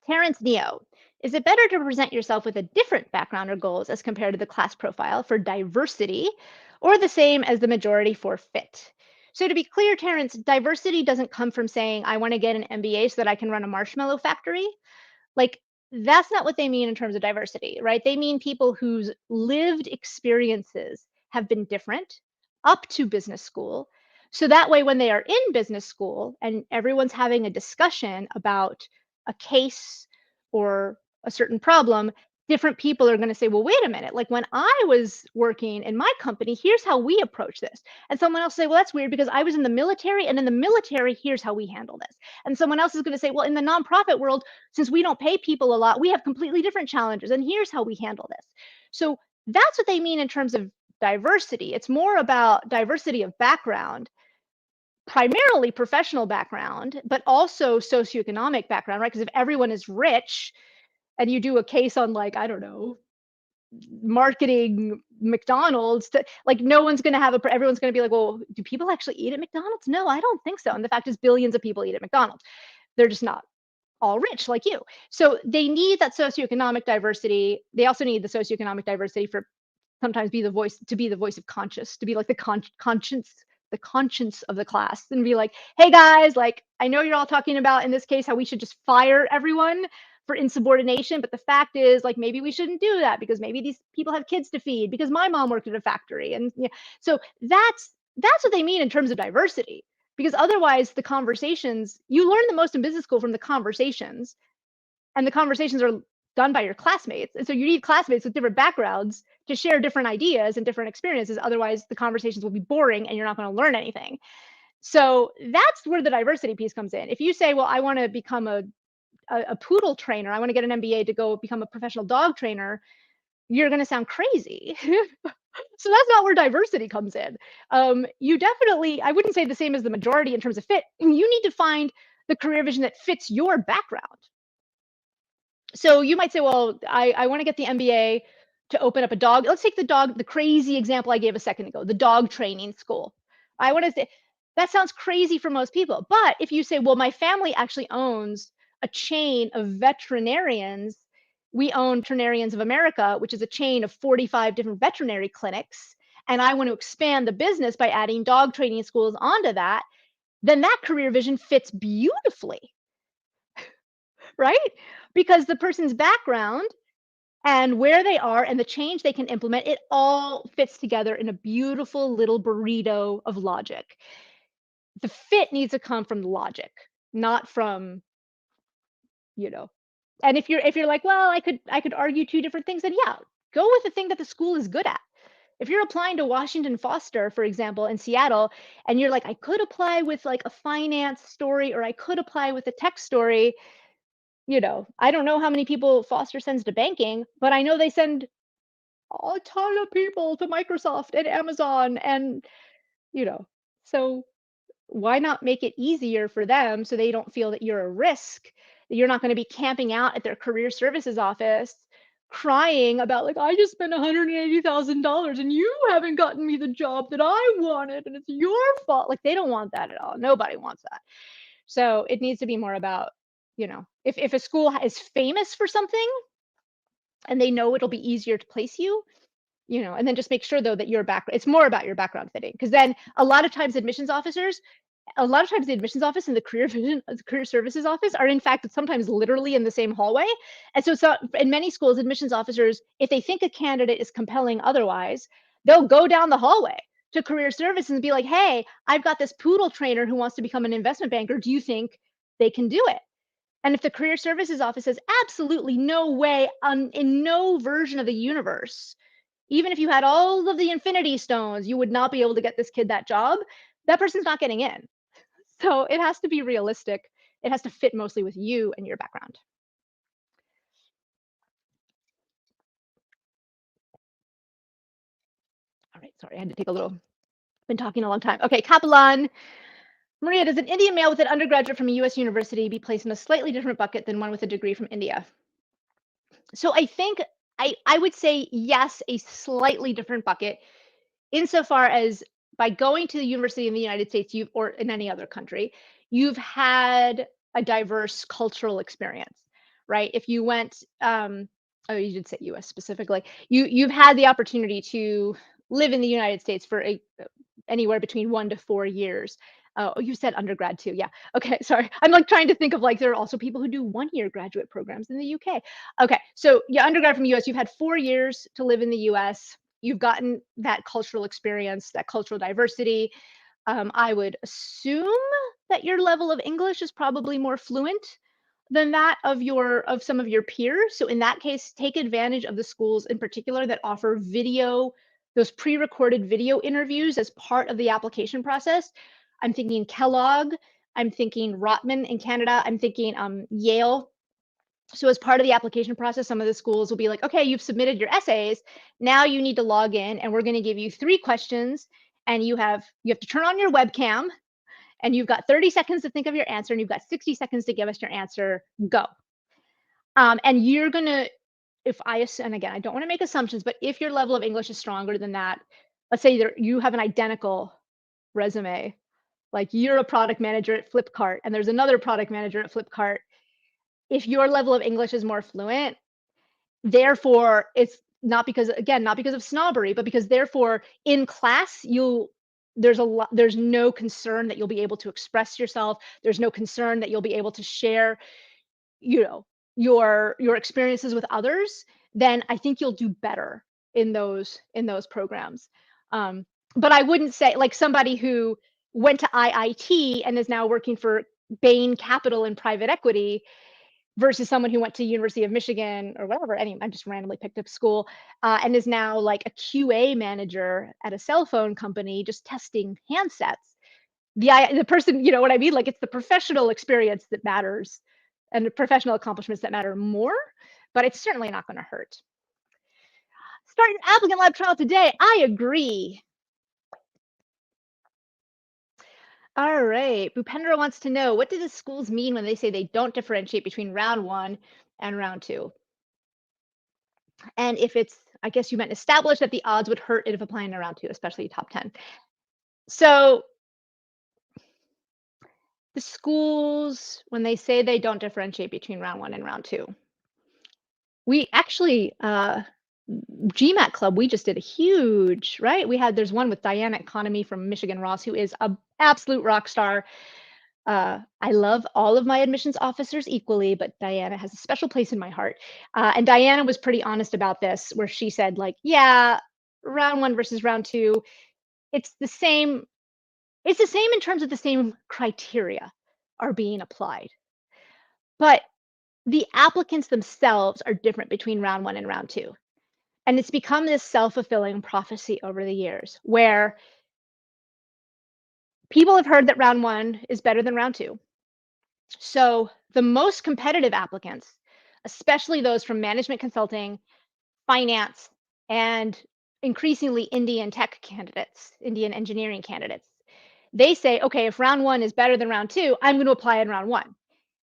Terrence Neo. Is it better to present yourself with a different background or goals as compared to the class profile for diversity, or the same as the majority for fit? So to be clear, Terrence, diversity doesn't come from saying, I want to get an MBA so that I can run a marshmallow factory. Like, that's not what they mean in terms of diversity, right? They mean people whose lived experiences have been different up to business school. So that way, when they are in business school and everyone's having a discussion about a case or a certain problem, different people are going to say, well, wait a minute, like when I was working in my company, here's how we approach this. And someone else say, well, that's weird because I was in the military, and in the military, here's how we handle this. And someone else is going to say, well, in the nonprofit world, since we don't pay people a lot, we have completely different challenges. And here's how we handle this. So that's what they mean in terms of diversity. It's more about diversity of background, primarily professional background, but also socioeconomic background, right? Because if everyone is rich and you do a case on, like, I don't know, marketing McDonald's, to, like, no one's going to have everyone's going to be like, well, do people actually eat at McDonald's? No, I don't think so. And the fact is, billions of people eat at McDonald's. They're just not all rich like you. So they need that socioeconomic diversity. They also need the socioeconomic diversity for sometimes be the voice, to be the voice of conscience, to be like the conscience, the conscience of the class, and be like, hey guys, like, I know you're all talking about in this case how we should just fire everyone for insubordination, but the fact is, like, maybe we shouldn't do that because maybe these people have kids to feed, because my mom worked at a factory. And yeah, so that's what they mean in terms of diversity, because otherwise the conversations, you learn the most in business school from the conversations, and the conversations are done by your classmates. And so you need classmates with different backgrounds to share different ideas and different experiences. Otherwise, the conversations will be boring and you're not going to learn anything. So that's where the diversity piece comes in. If you say, well, I want to become a poodle trainer, I want to get an MBA to go become a professional dog trainer, you're going to sound crazy. So that's not where diversity comes in. You definitely, I wouldn't say the same as the majority in terms of fit. You need to find the career vision that fits your background. So you might say, well, I want to get the MBA to open up a dog. Let's take the crazy example I gave a second ago, the dog training school. I want to say that sounds crazy for most people. But if you say, well, my family actually owns a chain of veterinarians, we own Veterinarians of America, which is a chain of 45 different veterinary clinics, and I want to expand the business by adding dog training schools onto that, then that career vision fits beautifully, right? Because the person's background and where they are and the change they can implement, it all fits together in a beautiful little burrito of logic. The fit needs to come from logic, not from, you know. And if you're like, well, I could argue two different things, then yeah, go with the thing that the school is good at. If you're applying to Washington Foster, for example, in Seattle, and you're like, I could apply with like a finance story, or I could apply with a tech story, I don't know how many people Foster sends to banking, but I know they send a ton of people to Microsoft and Amazon, and, you know, so why not make it easier for them so they don't feel that you're a risk, that you're not going to be camping out at their career services office crying about, like, I just spent $180,000 and you haven't gotten me the job that I wanted and it's your fault. Like, they don't want that at all. Nobody wants that. So it needs to be more about, if a school is famous for something and they know it'll be easier to place you, and then just make sure though that your background, it's more about your background fitting. Because then a lot of times the admissions office and the career services office are in fact sometimes literally in the same hallway. And so in many schools, admissions officers, if they think a candidate is compelling otherwise, they'll go down the hallway to career services and be like, hey, I've got this poodle trainer who wants to become an investment banker. Do you think they can do it? And if the career services office has absolutely no way, in no version of the universe, even if you had all of the infinity stones, you would not be able to get this kid that job, that person's not getting in. So it has to be realistic. It has to fit mostly with you and your background. All right, sorry, I had to take a little, been talking a long time. Okay, Kaplan. Maria, does an Indian male with an undergraduate from a US university be placed in a slightly different bucket than one with a degree from India? So I think I would say yes, a slightly different bucket, insofar as by going to the university in the United States, or in any other country, you've had a diverse cultural experience, right? If you went, oh, you did say US specifically. You've had the opportunity to live in the United States for anywhere between 1 to 4 years. Oh, you said undergrad too. Yeah. Okay. Sorry. I'm like trying to think of like there are also people who do 1 year graduate programs in the UK. Okay. So yeah, undergrad from the US, you've had 4 years to live in the US. You've gotten that cultural experience, that cultural diversity. I would assume that your level of English is probably more fluent than that of some of your peers. So in that case, take advantage of the schools in particular that offer video, those pre-recorded video interviews as part of the application process. I'm thinking Kellogg, I'm thinking Rotman in Canada, I'm thinking Yale. So as part of the application process, some of the schools will be like, okay, you've submitted your essays. Now you need to log in and we're going to give you 3 questions and you have to turn on your webcam and you've got 30 seconds to think of your answer and you've got 60 seconds to give us your answer. Go. And you're going to, and again, I don't want to make assumptions, but if your level of English is stronger than that, let's say you have an identical resume, like you're a product manager at Flipkart and there's another product manager at Flipkart. If your level of English is more fluent, therefore it's not because, again, not because of snobbery, but because therefore in class there's no concern that you'll be able to express yourself. There's no concern that you'll be able to share, you know, your experiences with others. Then I think you'll do better in those programs. But I wouldn't say like somebody who went to IIT and is now working for Bain Capital in private equity versus someone who went to University of Michigan or whatever. Anyway, I just randomly picked up school and is now like a QA manager at a cell phone company, just testing handsets. The person, you know what I mean? Like it's the professional experience that matters, and the professional accomplishments that matter more. But it's certainly not going to hurt. Start your applicant lab trial today. I agree. All right. Bhupendra wants to know, what do the schools mean when they say they don't differentiate between round one and round two? And if it's, I guess you meant established that the odds would hurt it if applying to round two, especially top 10. So the schools, when they say they don't differentiate between round one and round two, we actually, GMAT Club, we just did a huge, right? There's one with Diana Economy from Michigan Ross, who is an absolute rock star. I love all of my admissions officers equally, but Diana has a special place in my heart. And Diana was pretty honest about this, where she said, like, yeah, round one versus round two, it's the same. It's the same in terms of the same criteria are being applied. But the applicants themselves are different between round one and round two. And it's become this self-fulfilling prophecy over the years where people have heard that round one is better than round two. So the most competitive applicants, especially those from management consulting, finance, and increasingly Indian tech candidates, Indian engineering candidates, they say, okay, if round one is better than round two, I'm going to apply in round one.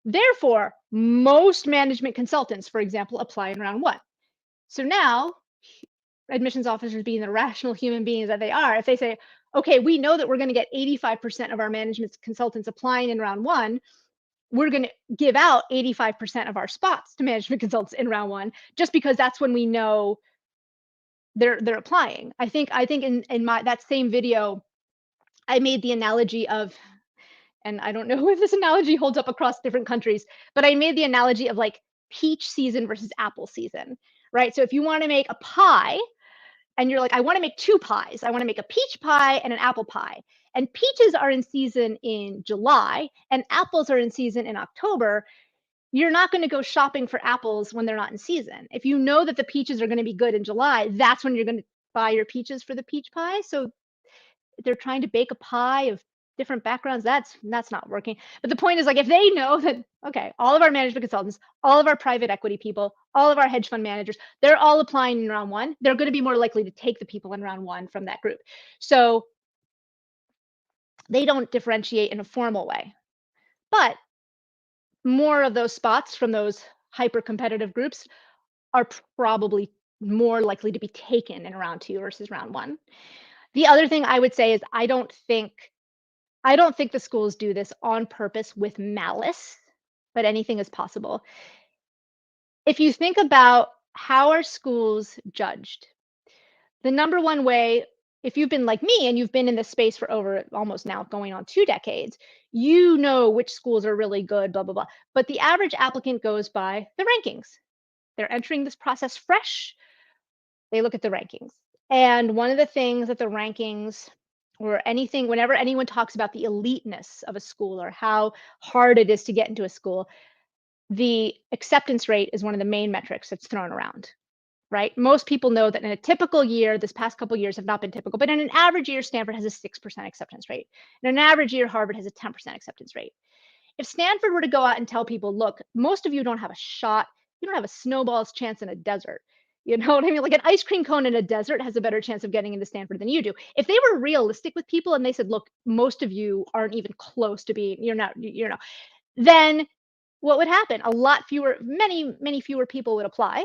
Therefore, most management consultants, for example, apply in round one. So now, admissions officers, being the rational human beings that they are, if they say, okay, we know that we're going to get 85% of our management consultants applying in round one, we're going to give out 85% of our spots to management consultants in round one, just because that's when we know they're applying. I think in my that same video, I made the analogy of, and I don't know if this analogy holds up across different countries, but I made the analogy of like peach season versus apple season, right? So if you want to make a pie and you're like, I want to make 2 pies, I want to make a peach pie and an apple pie. And peaches are in season in July and apples are in season in October. You're not going to go shopping for apples when they're not in season. If you know that the peaches are going to be good in July, that's when you're going to buy your peaches for the peach pie. So they're trying to bake a pie of different backgrounds. That's not working. But the point is, like, if they know that, okay, all of our management consultants, all of our private equity people, all of our hedge fund managers, they're all applying in round one, they're going to be more likely to take the people in round one from that group. So they don't differentiate in a formal way. But more of those spots from those hyper competitive groups are probably more likely to be taken in round two versus round one. The other thing I would say is I don't think the schools do this on purpose with malice, but anything is possible. If you think about how are schools judged, the number one way, if you've been like me and you've been in this space for over almost now going on 2 decades, you know which schools are really good, blah, blah, blah. But the average applicant goes by the rankings. They're entering this process fresh. They look at the rankings. And one of the things that the rankings or anything, whenever anyone talks about the eliteness of a school or how hard it is to get into a school, the acceptance rate is one of the main metrics that's thrown around, right? Most people know that in a typical year, this past couple years have not been typical, but in an average year, Stanford has a 6% acceptance rate. In an average year, Harvard has a 10% acceptance rate. If Stanford were to go out and tell people, look, most of you don't have a shot, you don't have a snowball's chance in a desert. You know what I mean? Like an ice cream cone in a desert has a better chance of getting into Stanford than you do. If they were realistic with people and they said, look, most of you aren't even close to being, then what would happen? A lot fewer, many, many fewer people would apply.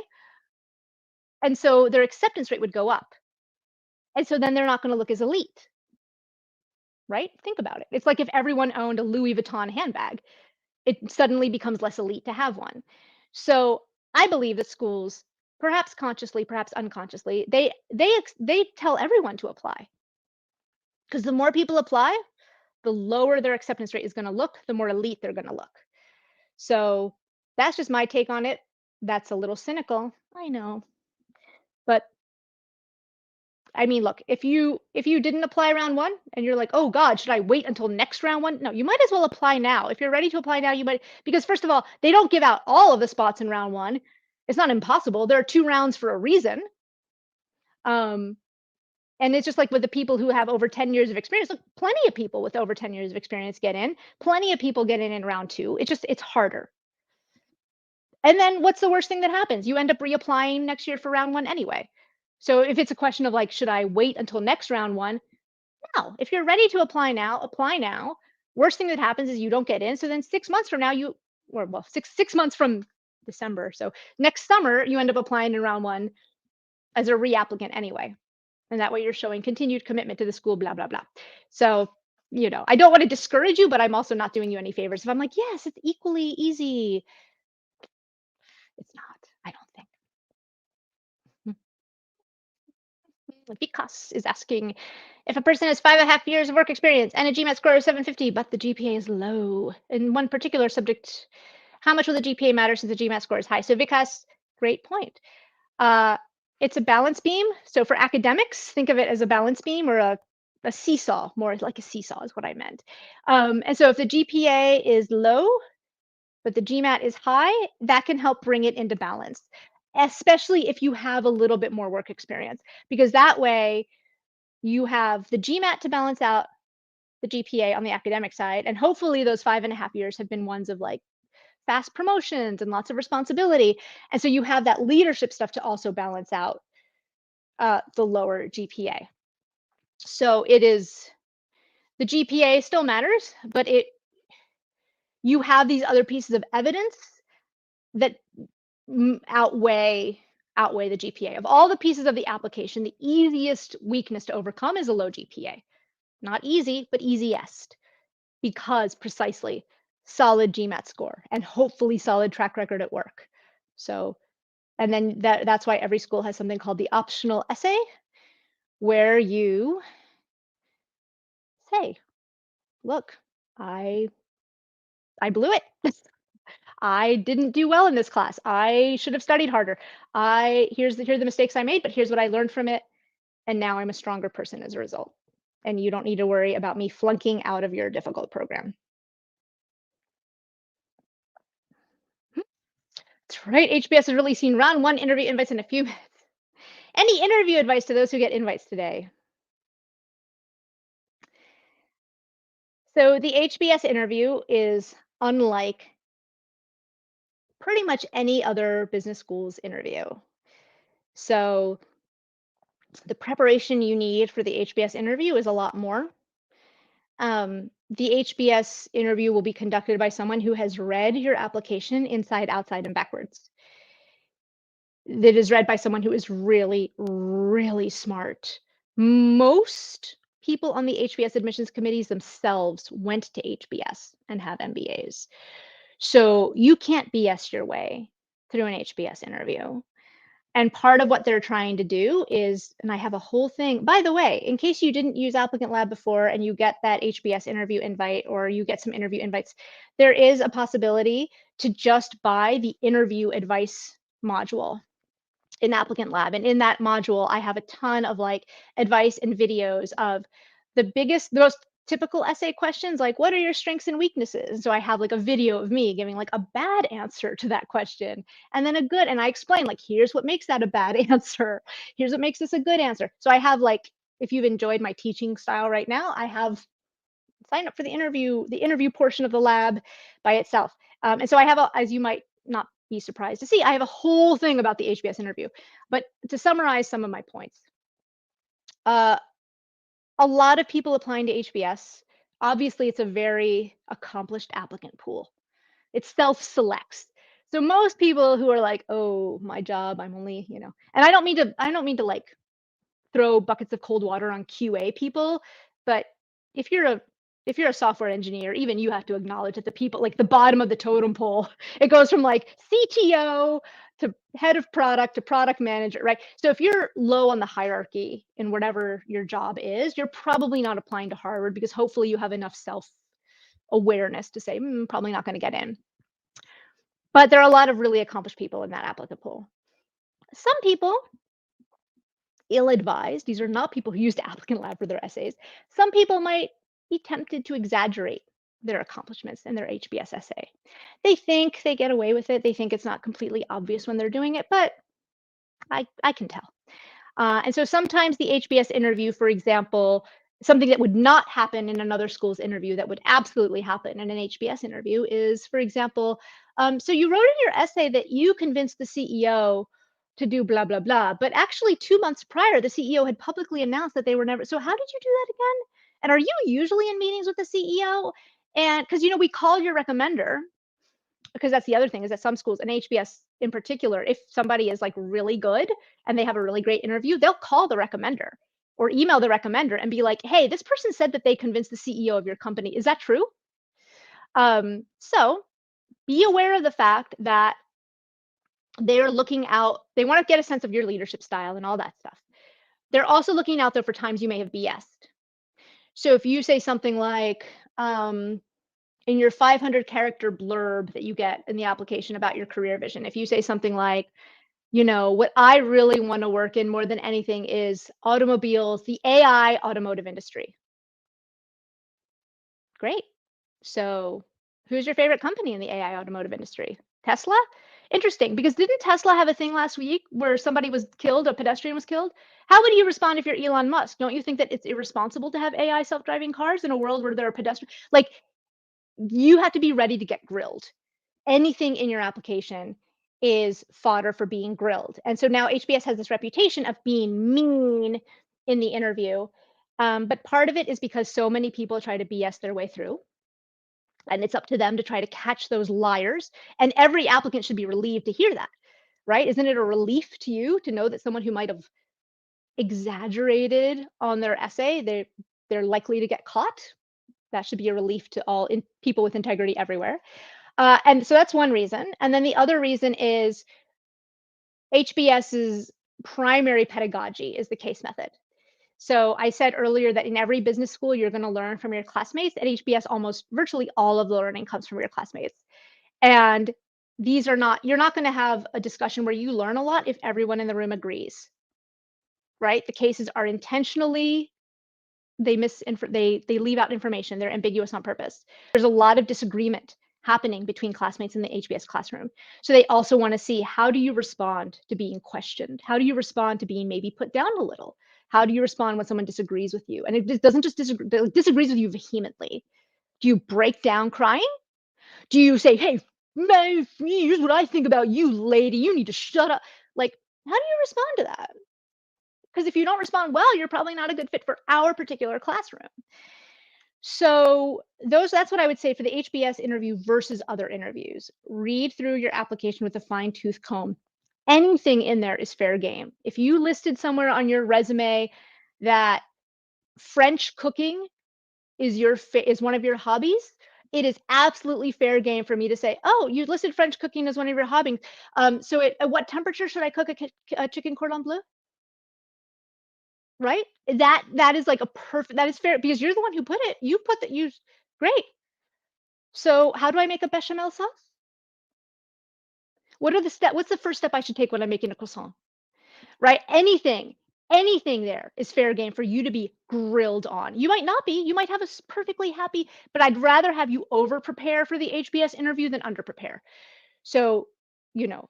And so their acceptance rate would go up. And so then they're not going to look as elite, right? Think about it. It's like if everyone owned a Louis Vuitton handbag, it suddenly becomes less elite to have one. So I believe that schools, perhaps consciously, perhaps unconsciously, they tell everyone to apply because the more people apply, the lower their acceptance rate is going to look, the more elite they're going to look. So that's just my take on it. That's a little cynical, I know, but I mean, look, if you didn't apply round one and you're like, oh God, should I wait until next round one? No, you might as well apply now. If you're ready to apply now, you might, because first of all, they don't give out all of the spots in round one. It's not impossible. There are 2 rounds for a reason. Um, and it's just like with the people who have over 10 years of experience, look, plenty of people with over 10 years of experience get in, plenty of people get in round two. It's harder. And then what's the worst thing that happens? You end up reapplying next year for round one anyway. So if it's a question of like, should I wait until next round one? No, if you're ready to apply now, apply now. Worst thing that happens is you don't get in. So then 6 months from now, or well, six months from December. So next summer, you end up applying in round one as a reapplicant anyway. And that way you're showing continued commitment to the school, blah, blah, blah. So, I don't want to discourage you, but I'm also not doing you any favors. If I'm like, yes, it's equally easy. It's not, I don't think. Vikas is asking if a person has 5.5 years of work experience and a GMAT score of 750, but the GPA is low in one particular subject, how much will the GPA matter since the GMAT score is high? So Vikas, great point. It's a balance beam. So for academics, think of it as a balance beam or a seesaw, more like a seesaw is what I meant. And so if the GPA is low, but the GMAT is high, that can help bring it into balance, especially if you have a little bit more work experience, because that way you have the GMAT to balance out the GPA on the academic side. And hopefully those 5.5 years have been ones of like fast promotions and lots of responsibility. And so you have that leadership stuff to also balance out the lower GPA. So the GPA still matters, but you have these other pieces of evidence that outweigh the GPA. Of all the pieces of the application, the easiest weakness to overcome is a low GPA. Not easy, but easiest, because precisely solid GMAT score and hopefully solid track record at work. So, and then that's why every school has something called the optional essay, where you say, look, I blew it. I didn't do well in this class. I should have studied harder. Here are the mistakes I made, but here's what I learned from it. And now I'm a stronger person as a result. And you don't need to worry about me flunking out of your difficult program. That's right. HBS is releasing round one interview invites in a few minutes. Any interview advice to those who get invites today? So the HBS interview is unlike pretty much any other business school's interview. So the preparation you need for the HBS interview is a lot more. The HBS interview will be conducted by someone who has read your application inside, outside, and backwards. That is read by someone who is really, really smart, Most people on the HBS admissions committees themselves went to HBS and have MBAs. So you can't BS your way through an HBS interview. And part of what they're trying to do is, and I have a whole thing, by the way, in case you didn't use Applicant Lab before and you get that HBS interview invite or you get some interview invites, there is a possibility to just buy the interview advice module in Applicant Lab. And in that module, I have a ton of like advice and videos of the most typical essay questions, like what are your strengths and weaknesses? And so I have like a video of me giving like a bad answer to that question and then a good, and I explain like, here's what makes that a bad answer. Here's what makes this a good answer. So I have like, if you've enjoyed my teaching style right now, I have sign up for the interview portion of the lab by itself. And so I have, as you might not be surprised to see, I have a whole thing about the HBS interview. But to summarize some of my points, uh, a lot of people applying to HBS, obviously it's a very accomplished applicant pool. It self-selects. So most people who are like, oh, my job, I'm only, and I don't mean to like throw buckets of cold water on QA people, but if you're a if you're a software engineer, even you have to acknowledge that the people like the bottom of the totem pole, it goes from like CTO to head of product to product manager, right? So if you're low on the hierarchy in whatever your job is, you're probably not applying to Harvard because hopefully you have enough self awareness to say, probably not going to get in. But there are a lot of really accomplished people in that applicant pool. Some people ill-advised. These are not people who used Applicant Lab for their essays. Some people might be tempted to exaggerate their accomplishments in their HBS essay. They think they get away with it. They think it's not completely obvious when they're doing it, but I can tell. And so sometimes the HBS interview, for example, something that would not happen in another school's interview that would absolutely happen in an HBS interview is, for example, so you wrote in your essay that you convinced the CEO to do blah, blah, blah. But actually, 2 months prior, the CEO had publicly announced that they were never. So, how did you do that again? And are you usually in meetings with the CEO? And because, we call your recommender, because that's the other thing is that some schools and HBS in particular, if somebody is like really good and they have a really great interview, they'll call the recommender or email the recommender and be like, hey, this person said that they convinced the CEO of your company. Is that true? So be aware of the fact that they're looking out, they want to get a sense of your leadership style and all that stuff. They're also looking out there for times you may have BS'd. So if you say something like, in your 500 character blurb that you get in the application about your career vision, if you say something like, what I really want to work in more than anything is automobiles, the AI automotive industry. Great. So who's your favorite company in the AI automotive industry? Tesla? Interesting, because didn't Tesla have a thing last week where somebody was killed, a pedestrian was killed? How would you respond if you're Elon Musk? Don't you think that it's irresponsible to have AI self-driving cars in a world where there are pedestrians? Like, you have to be ready to get grilled. Anything in your application is fodder for being grilled. And so now HBS has this reputation of being mean in the interview. But part of it is because so many people try to BS their way through. And it's up to them to try to catch those liars. And every applicant should be relieved to hear that, right? Isn't it a relief to you to know that someone who might have exaggerated on their essay, they're likely to get caught? That should be a relief to all people with integrity everywhere. And so that's one reason. And then the other reason is HBS's primary pedagogy is the case method. So I said earlier that in every business school, you're going to learn from your classmates. At HBS, almost virtually all of the learning comes from your classmates. And you're not going to have a discussion where you learn a lot if everyone in the room agrees, right? The cases are intentionally, they leave out information. They're ambiguous on purpose. There's a lot of disagreement happening between classmates in the HBS classroom. So they also want to see, how do you respond to being questioned? How do you respond to being maybe put down a little? How do you respond when someone disagrees with you? And it doesn't just disagrees with you vehemently. Do you break down crying? Do you say, hey, here's what I think about you, lady. You need to shut up. Like, how do you respond to that? Because if you don't respond well, you're probably not a good fit for our particular classroom. So that's what I would say for the HBS interview versus other interviews. Read through your application with a fine-tooth comb. Anything in there is fair game. If you listed somewhere on your resume that French cooking is one of your hobbies, it is absolutely fair game for me to say, "Oh, you listed French cooking as one of your hobbies. So at what temperature should I cook a chicken cordon bleu?" Right? That is like a perfect that is fair because you're the one who put it. You put that you great. So how do I make a bechamel sauce? What's the first step I should take when I'm making a croissant? Right? Anything there is fair game for you to be grilled on. You might not be. You might have a perfectly happy, but I'd rather have you over prepare for the HBS interview than under prepare. So,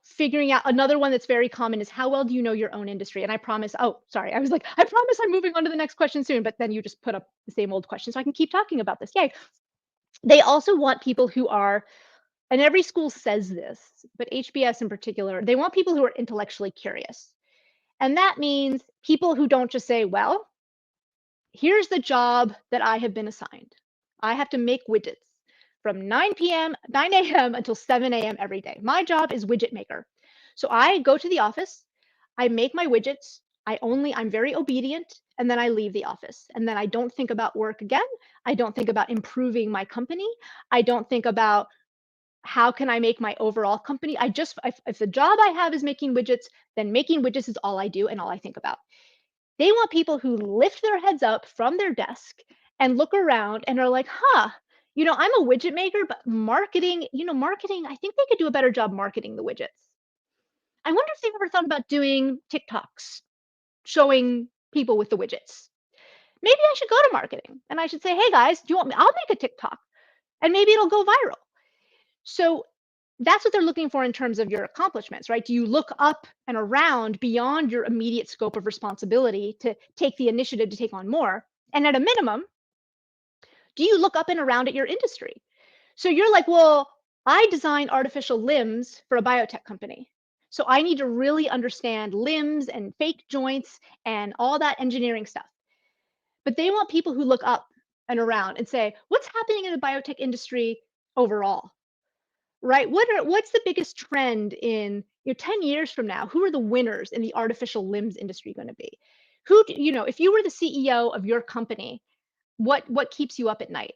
figuring out another one that's very common is how well do you know your own industry? And I promise, oh, sorry, I was like, I promise I'm moving on to the next question soon, but then you just put up the same old question so I can keep talking about this. Yay. They also want people who are, and every school says this, but HBS in particular, they want people who are intellectually curious. And that means people who don't just say, well, here's the job that I have been assigned. I have to make widgets from 9 a.m. until 7 a.m. every day. My job is widget maker. So I go to the office, I make my widgets. I'm very obedient, and then I leave the office. And then I don't think about work again. I don't think about improving my company. I don't think about how can I make my overall company. If the job I have is making widgets, then making widgets is all I do and all I think about. They want people who lift their heads up from their desk and look around and are like, huh, I'm a widget maker, but marketing, I think they could do a better job marketing the widgets. I wonder if they've ever thought about doing TikToks, showing people with the widgets. Maybe I should go to marketing and I should say, hey guys, do you want me? I'll make a TikTok and maybe it'll go viral. So that's what they're looking for in terms of your accomplishments, right? Do you look up and around beyond your immediate scope of responsibility to take the initiative to take on more? And at a minimum, do you look up and around at your industry? So you're like, well, I design artificial limbs for a biotech company. So I need to really understand limbs and fake joints and all that engineering stuff. But they want people who look up and around and say, what's happening in the biotech industry overall? Right? What's the biggest trend in 10 years from now? Who are the winners in the artificial limbs industry going to be? If you were the CEO of your company, what keeps you up at night?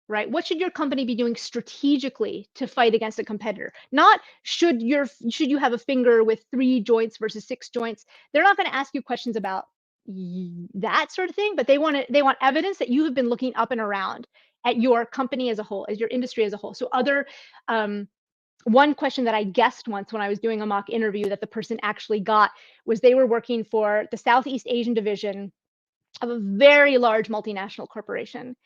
Right? What should your company be doing strategically to fight against a competitor? Not should you have a finger with 3 joints versus 6 joints. They're not going to ask you questions about that sort of thing, but they want evidence that you have been looking up and around at your company as a whole, as your industry as a whole. So one question that I guessed once when I was doing a mock interview that the person actually got was they were working for the Southeast Asian division of a very large multinational corporation.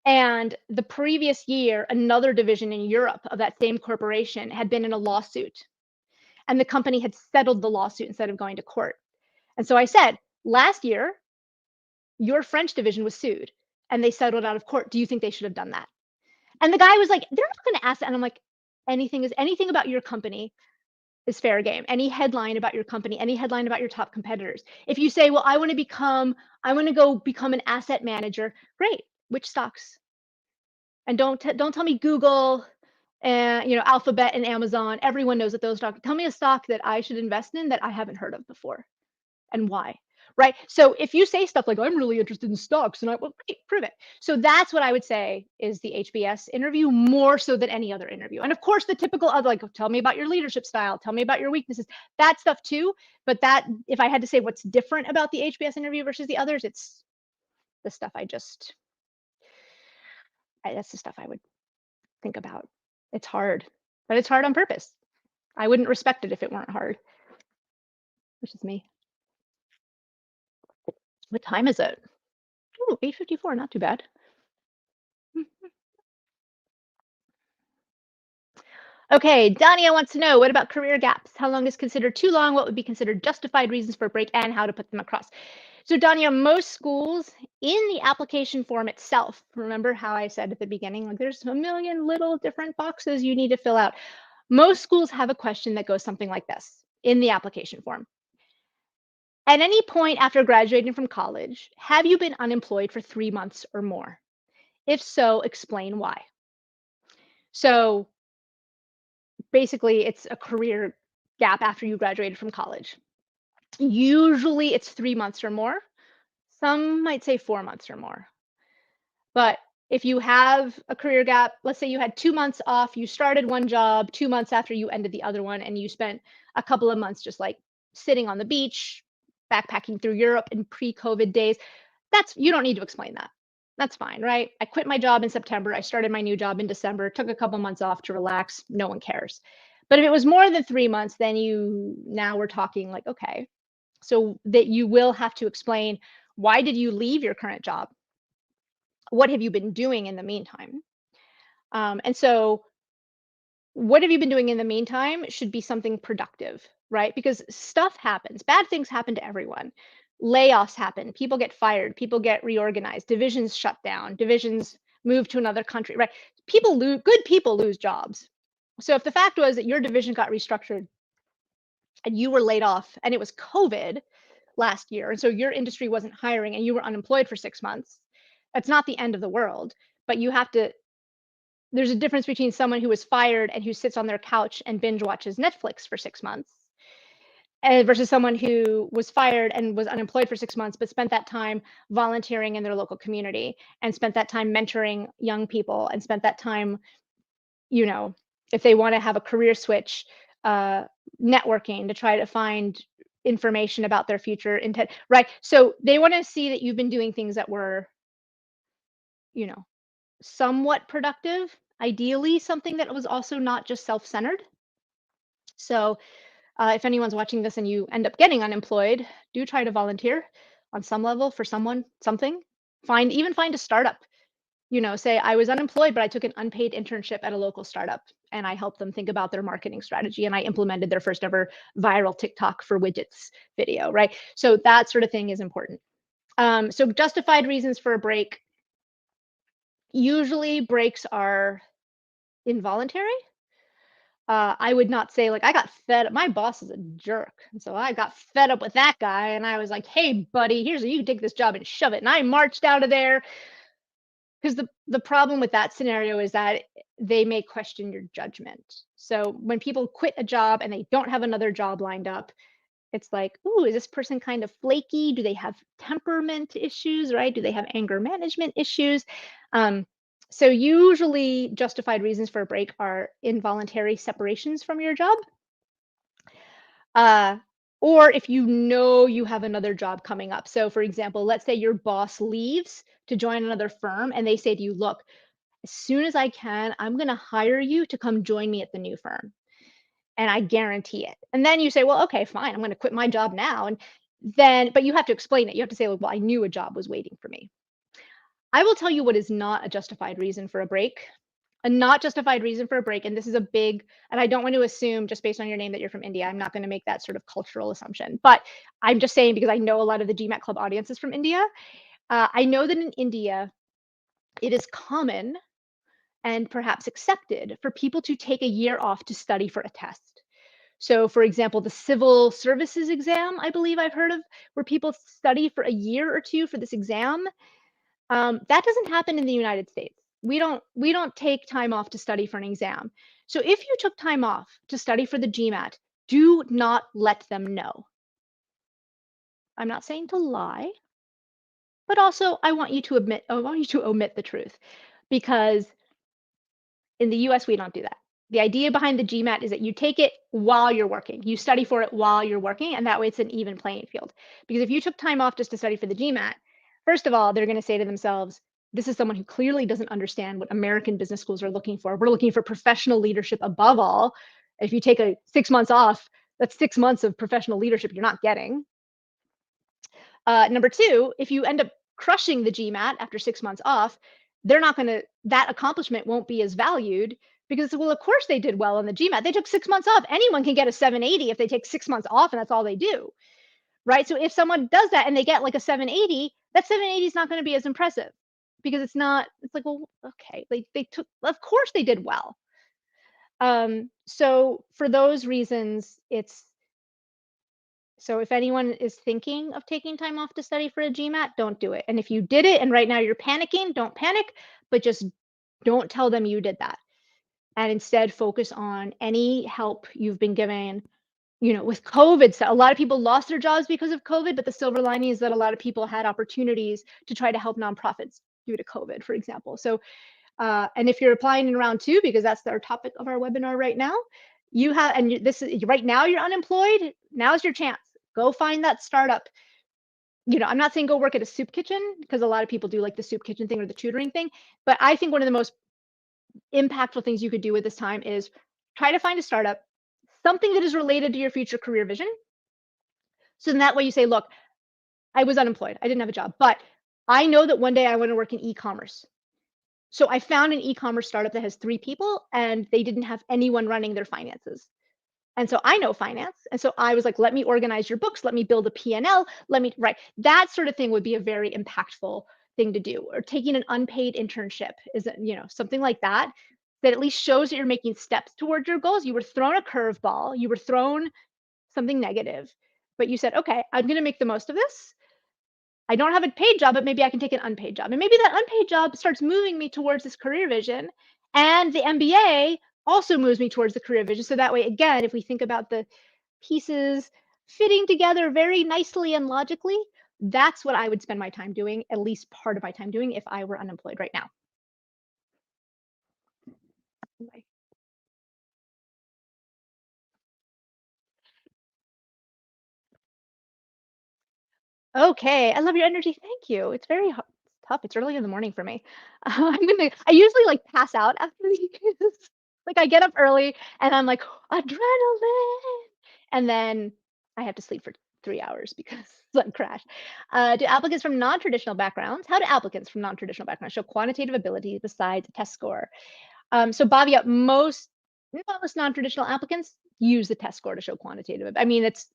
And the previous year, another division in Europe of that same corporation had been in a lawsuit, and the company had settled the lawsuit instead of going to court. And so I said, last year, your French division was sued and they settled out of court. Do you think they should have done that? And the guy was like, they're not going to ask that. And I'm like, anything about your company is fair game. Any headline about your company, any headline about your top competitors. If you say, well, I want to go become an asset manager, great. Which stocks? And don't tell me Google and Alphabet and Amazon. Everyone knows that those stocks. Tell me a stock that I should invest in that I haven't heard of before, and why. Right. So if you say stuff like, I'm really interested in stocks, and great, prove it. So that's what I would say is the HBS interview more so than any other interview. And of course, the typical other, like, tell me about your leadership style, tell me about your weaknesses, that stuff too. But if I had to say what's different about the HBS interview versus the others, it's the stuff that's the stuff I would think about. It's hard, but it's hard on purpose. I wouldn't respect it if it weren't hard, which is me. What time is it? Oh, 8:54, not too bad. Okay, Dania wants to know, what about career gaps? How long is considered too long? What would be considered justified reasons for a break and how to put them across? So Dania, most schools in the application form itself, remember how I said at the beginning, like there's a million little different boxes you need to fill out. Most schools have a question that goes something like this in the application form. At any point after graduating from college, have you been unemployed for 3 months or more? If so, explain why. So basically, it's a career gap after you graduated from college. Usually it's 3 months or more. Some might say 4 months or more. But if you have a career gap, let's say you had 2 months off, you started one job 2 months after you ended the other one, and you spent a couple of months just, like, sitting on the beach, backpacking through Europe in pre-COVID days, that's you don't need to explain that. That's fine, right? I quit my job in September, I started my new job in December, took a couple months off to relax, no one cares. But if it was more than 3 months, then now we're talking like, okay, so that you will have to explain, why did you leave your current job? What have you been doing in the meantime? And so, what have you been doing in the meantime should be something productive, right? Because stuff happens, bad things happen to everyone. Layoffs happen, people get fired, people get reorganized, divisions shut down, divisions move to another country, right? Good people lose jobs. So, if the fact was that your division got restructured and you were laid off and it was COVID last year, and so your industry wasn't hiring and you were unemployed for 6 months, that's not the end of the world. But you have to there's a difference between someone who was fired and who sits on their couch and binge watches Netflix for 6 months, versus someone who was fired and was unemployed for 6 months, but spent that time volunteering in their local community, and spent that time mentoring young people, and spent that time, you know, if they wanna have a career switch, uh, networking to try to find information about their future intent, right? So, they wanna see that you've been doing things that were, you know, somewhat productive, ideally something that was also not just self-centered. So, if anyone's watching this and you end up getting unemployed, do try to volunteer on some level for someone, something. Find a startup. Say I was unemployed, but I took an unpaid internship at a local startup and I helped them think about their marketing strategy and I implemented their first ever viral TikTok for widgets video, right? So that sort of thing is important. So justified reasons for a break. Usually breaks are involuntary. I would not say like I got fed up. My boss is a jerk. And so I got fed up with that guy and I was like, hey buddy, you can take this job and shove it. And I marched out of there because the problem with that scenario is that they may question your judgment. So when people quit a job and they don't have another job lined up, it's like, ooh, is this person kind of flaky? Do they have temperament issues, right? Do they have anger management issues? Um, so usually justified reasons for a break are involuntary separations from your job. Uh, or if you know you have another job coming up. So for example, let's say your boss leaves to join another firm and they say to you, look, as soon as I can, I'm going to hire you to come join me at the new firm. And I guarantee it. And then you say, well, okay, fine, I'm going to quit my job now. And then, but you have to explain it. You have to say, like, well, I knew a job was waiting for me. I will tell you what is not a justified reason for a break. A not justified reason for a break, and this is a big, and I don't want to assume just based on your name that you're from India. I'm not going to make that sort of cultural assumption, but I'm just saying because I know a lot of the GMAT Club audience is from India. I know that in India, it is common and perhaps accepted for people to take a year off to study for a test. So, for example, the civil services exam, I believe I've heard of, where people study for a year or two for this exam. That doesn't happen in the United States. We don't take time off to study for an exam. So if you took time off to study for the GMAT, do not let them know. I'm not saying to lie, but also I want you to omit the truth because in the US we don't do that. The idea behind the GMAT is that you take it while you're working. You study for it while you're working, and that way it's an even playing field. Because if you took time off just to study for the GMAT, first of all, they're going to say to themselves, this is someone who clearly doesn't understand what American business schools are looking for. We're looking for professional leadership above all. If you take 6 months off, that's 6 months of professional leadership you're not getting. Number two, if you end up crushing the GMAT after 6 months off, that accomplishment won't be as valued because, well, of course they did well on the GMAT. They took 6 months off. Anyone can get a 780 if they take 6 months off and that's all they do, right? So if someone does that and they get like a 780, that 780 is not going to be as impressive because it's like, well, okay, of course they did well. So for those reasons, so if anyone is thinking of taking time off to study for a GMAT, don't do it. And if you did it and right now you're panicking, don't panic, but just don't tell them you did that. And instead focus on any help you've been given with COVID, so a lot of people lost their jobs because of COVID, but the silver lining is that a lot of people had opportunities to try to help nonprofits due to COVID, for example. So, and if you're applying in round two, because that's our topic of our webinar right now, you have, and this is right now you're unemployed. Now's your chance. Go find that startup. I'm not saying go work at a soup kitchen because a lot of people do like the soup kitchen thing or the tutoring thing, but I think one of the most impactful things you could do with this time is try to find a startup, something that is related to your future career vision. So then that way you say, look, I was unemployed. I didn't have a job, but I know that one day I want to work in e-commerce. So I found an e-commerce startup that has 3 people and they didn't have anyone running their finances. And so I know finance. And so I was like, let me organize your books. Let me build a P&L. Right. That sort of thing would be a very impactful thing to do. Or taking an unpaid internship is, something like that, that at least shows that you're making steps towards your goals. You were thrown a curveball, you were thrown something negative, but you said, okay, I'm going to make the most of this. I don't have a paid job, but maybe I can take an unpaid job. And maybe that unpaid job starts moving me towards this career vision. And the MBA also moves me towards the career vision. So that way, again, if we think about the pieces fitting together very nicely and logically, that's what I would spend my time doing, at least part of my time doing if I were unemployed right now. Okay, I love your energy. Thank you. It's very tough. It's early in the morning for me. I usually like pass out after these. Like I get up early and I'm like adrenaline, and then I have to sleep for 3 hours because I crash. Do applicants from non-traditional backgrounds? How do applicants from non-traditional backgrounds show quantitative ability besides a test score? So Bhavya, most non-traditional applicants use the test score to show quantitative. I mean, it's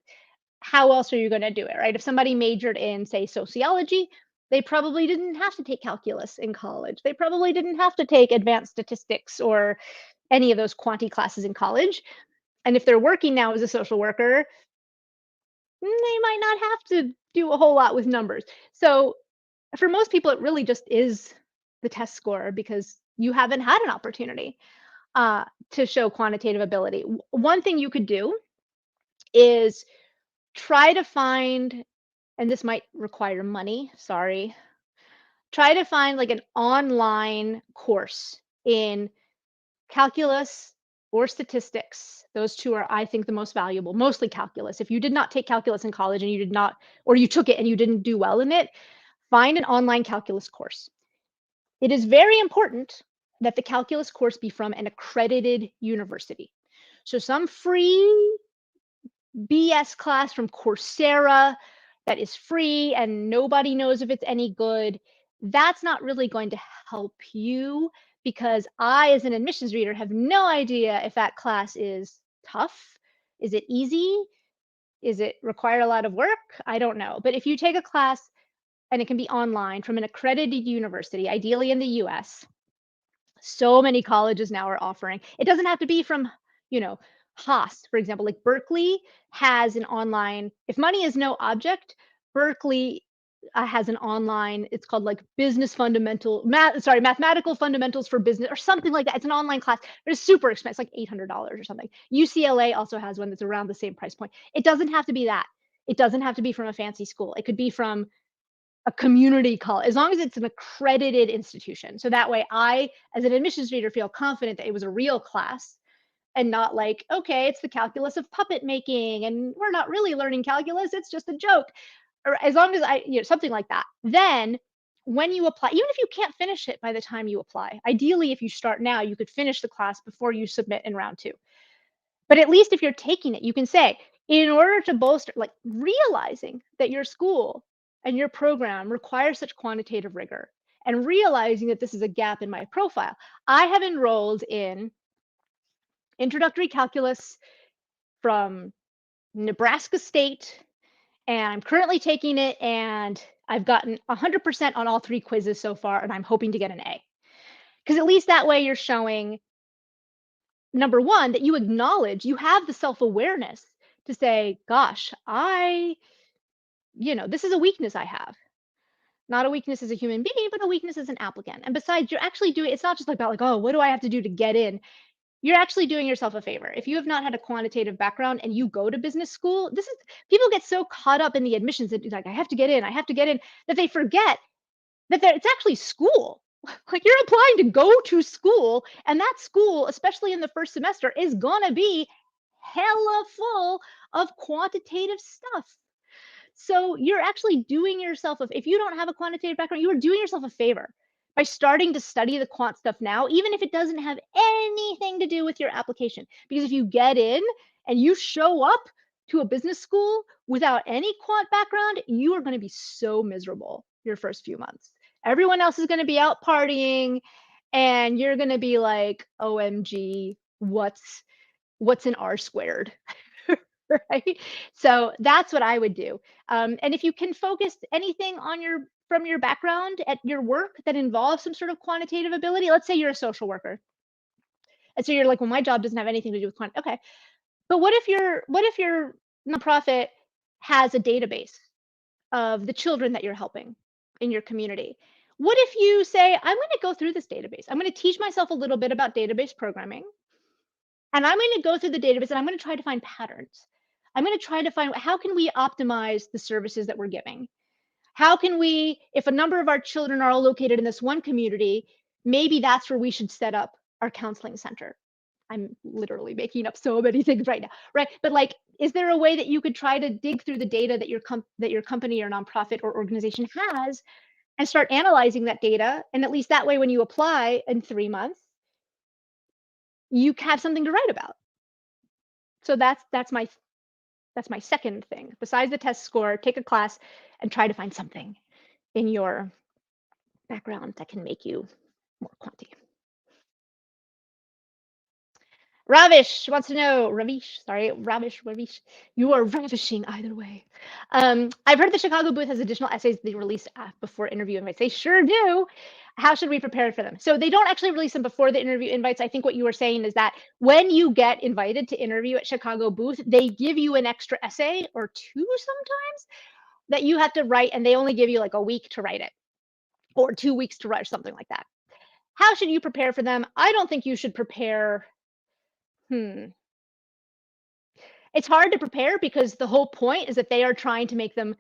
how else are you going to do it, right? If somebody majored in, say, sociology, they probably didn't have to take calculus in college. They probably didn't have to take advanced statistics or any of those quantity classes in college. And if they're working now as a social worker, they might not have to do a whole lot with numbers. So for most people, it really just is the test score because you haven't had an opportunity to show quantitative ability. One thing you could do is try to find, and this might require money, sorry, try to find like an online course in calculus or statistics. Those two are, I think, the most valuable, mostly calculus. If you did not take calculus in college and you did not, or you took it and you didn't do well in it, find an online calculus course. It is very important that the calculus course be from an accredited university. So some free BS class from Coursera that is free and nobody knows if it's any good, that's not really going to help you because I, as an admissions reader, have no idea if that class is tough. Is it easy? Is it require a lot of work? I don't know. But if you take a class and it can be online from an accredited university, ideally in the US, so many colleges now are offering. It doesn't have to be from, Haas, for example, like Berkeley has an online, if money is no object, Berkeley has an online, it's called like mathematical fundamentals for business or something like that. It's an online class, but it's super expensive, like $800 or something. UCLA also has one that's around the same price point. It doesn't have to be that. It doesn't have to be from a fancy school. It could be from a community college, as long as it's an accredited institution. So that way I, as an admissions reader, feel confident that it was a real class and not like, okay, it's the calculus of puppet making and we're not really learning calculus, it's just a joke. Or as long as something like that. Then when you apply, even if you can't finish it by the time you apply, ideally, if you start now, you could finish the class before you submit in round two. But at least if you're taking it, you can say, in order to bolster, like realizing that your school and your program requires such quantitative rigor and realizing that this is a gap in my profile, I have enrolled in introductory calculus from Nebraska State, and I'm currently taking it, and I've gotten 100% on all 3 quizzes so far, and I'm hoping to get an A. Because at least that way you're showing, number one, that you acknowledge, you have the self-awareness to say, gosh, this is a weakness I have. Not a weakness as a human being, but a weakness as an applicant. And besides, you're actually doing, it's not just about like, oh, what do I have to do to get in? you're actually doing yourself a favor. If you have not had a quantitative background and you go to business school, this is people get so caught up in the admissions that like I have to get in, I have to get in, that they forget that it's actually school. Like you're applying to go to school, and that school, especially in the first semester, is gonna be hella full of quantitative stuff. So you're actually doing yourself if you don't have a quantitative background, you are doing yourself a favor by starting to study the quant stuff now, even if it doesn't have anything to do with your application. Because if you get in and you show up to a business school without any quant background, you are going to be so miserable your first few months. Everyone else is going to be out partying, and you're going to be like, OMG, what's an R squared? Right? So that's what I would do. And if you can focus anything on from your background at your work that involves some sort of quantitative ability, let's say you're a social worker. And so you're like, well, my job doesn't have anything to do with quant. Okay. But what if your nonprofit has a database of the children that you're helping in your community? What if you say, I'm going to go through this database. I'm going to teach myself a little bit about database programming. And I'm going to go through the database and I'm going to try to find patterns. I'm going to try to find how can we optimize the services that we're giving? How can we, if a number of our children are all located in this one community, maybe that's where we should set up our counseling center. I'm literally making up so many things right now, right? But like, is there a way that you could try to dig through the data that your company or nonprofit or organization has and start analyzing that data? And at least that way, when you apply in 3 months, you have something to write about. So that's my second thing. Besides the test score, take a class and try to find something in your background that can make you more quanty. Ravish wants to know, Ravish, you are ravishing either way. I've heard the Chicago booth has additional essays they release before interview invites. They sure do. How should we prepare for them? So they don't actually release them before the interview invites. I think what you were saying is that when you get invited to interview at Chicago booth, they give you an extra essay or two sometimes that you have to write, and they only give you like a week to write it or 2 weeks to write or something like that. How should you prepare for them? I don't think you should prepare. It's hard to prepare because the whole point is that they are trying to make them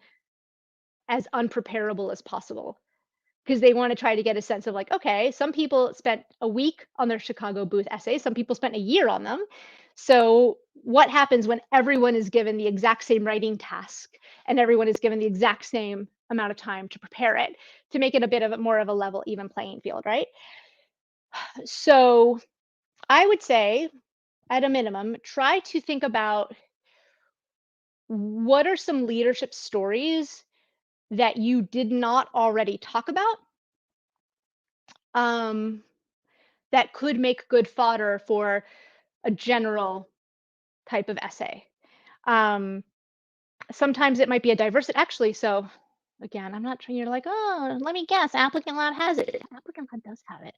as unpreparable as possible because they want to try to get a sense of like, okay, some people spent a week on their Chicago booth essays, some people spent a year on them. So what happens when everyone is given the exact same writing task and everyone is given the exact same amount of time to prepare it to make it a bit of more of a level, even playing field, right? So I would say, at a minimum, try to think about what are some leadership stories that you did not already talk about, um, that could make good fodder for a general type of essay. Um, Sometimes it might be a diversity. Actually, so again, I'm not trying. You're like, oh, let me guess. Applicant Lab has it. Applicant Lab does have it.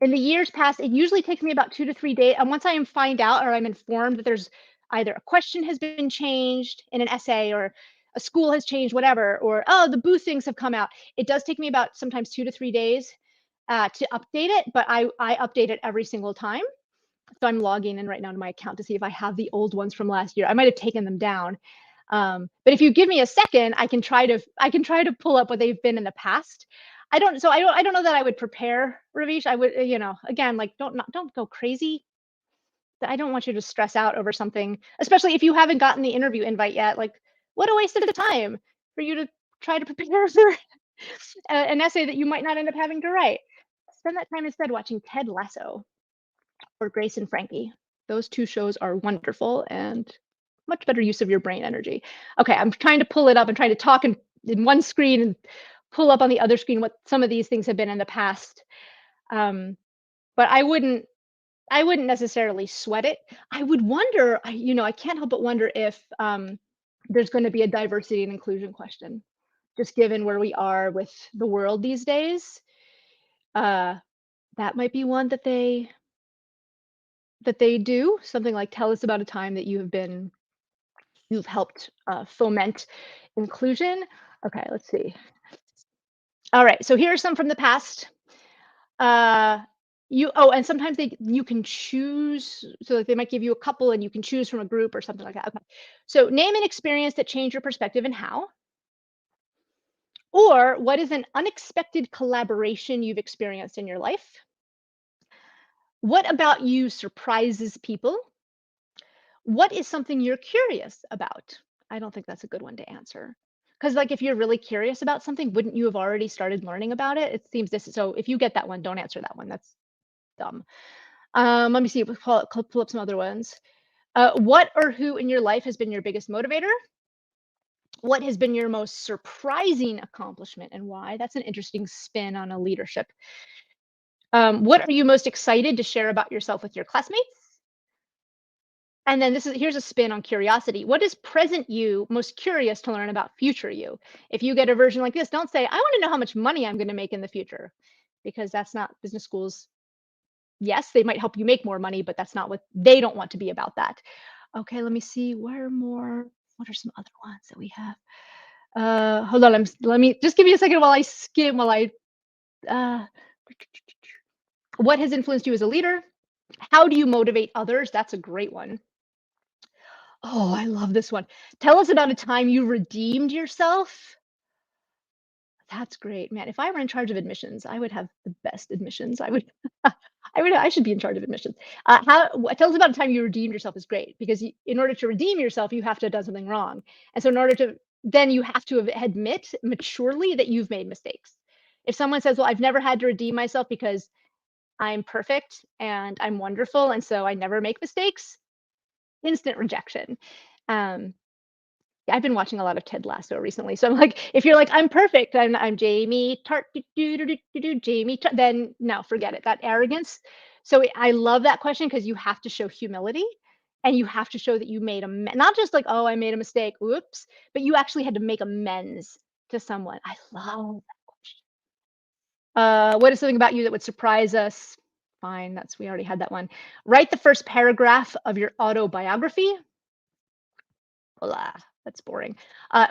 In the years past, it usually takes me about 2 to 3 days. And once I find out or I'm informed that there's either a question has been changed in an essay or a school has changed, whatever, or oh, the booth things have come out, it does take me about sometimes 2 to 3 days to update it. But I update it every single time. So I'm logging in right now to my account to see if I have the old ones from last year. I might have taken them down. But if you give me a second, I can try to pull up what they've been in the past. I don't know that I would prepare, Ravish. I would, again, like don't go crazy. I don't want you to stress out over something, especially if you haven't gotten the interview invite yet. Like, what a waste of the time for you to try to prepare for an essay that you might not end up having to write. Spend that time instead watching Ted Lasso or Grace and Frankie. Those two shows are wonderful and much better use of your brain energy. Okay, I'm trying to pull it up and trying to talk in one screen and pull up on the other screen what some of these things have been in the past. But I wouldn't necessarily sweat it. I would wonder, I can't help but wonder if there's going to be a diversity and inclusion question, just given where we are with the world these days. That might be one that they do something like tell us about a time that you've helped foment inclusion. Okay, let's see. All right, so here are some from the past. Uh, and sometimes you can choose, so like they might give you a couple and you can choose from a group or something like that. Okay. So name an experience that changed your perspective and how. Or what is an unexpected collaboration you've experienced in your life? What about you surprises people? What is something you're curious about? I don't think that's a good one to answer. Because, like, if you're really curious about something, wouldn't you have already started learning about it? It seems this. So if you get that one, don't answer that one. That's dumb. Let me see. Pull up some other ones. What or who in your life has been your biggest motivator? What has been your most surprising accomplishment and why? That's an interesting spin on a leadership. What are you most excited to share about yourself with your classmates? And then here's a spin on curiosity. What is present you most curious to learn about future you? If you get a version like this, don't say, I want to know how much money I'm going to make in the future, because that's not business schools. Yes, they might help you make more money, but that's not what they don't want to be about that. Okay, let me see where more. What are some other ones that we have? Hold on. Let me just give me a second while I skim. Uh, what has influenced you as a leader? How do you motivate others? That's a great one. Oh, I love this one. Tell us about a time you redeemed yourself. That's great, man. If I were in charge of admissions, I would have the best admissions. I should be in charge of admissions. Tell us about a time you redeemed yourself is great, because in order to redeem yourself, you have to have done something wrong. And so in order to, then you have to admit maturely that you've made mistakes. If someone says, well, I've never had to redeem myself because I'm perfect and I'm wonderful, and so I never make mistakes, instant rejection. Um, yeah, I've been watching a lot of Ted Lasso recently, so I'm like, if you're like, I'm perfect, I'm Jamie Tart, Jamie Tart, then no, forget it. That arrogance. So I love that question because you have to show humility, and you have to show that you made not just like, oh, I made a mistake, oops, but you actually had to make amends to someone. I love that question. What is something about you that would surprise us? Fine, we already had that one. Write the first paragraph of your autobiography. Blah, that's boring.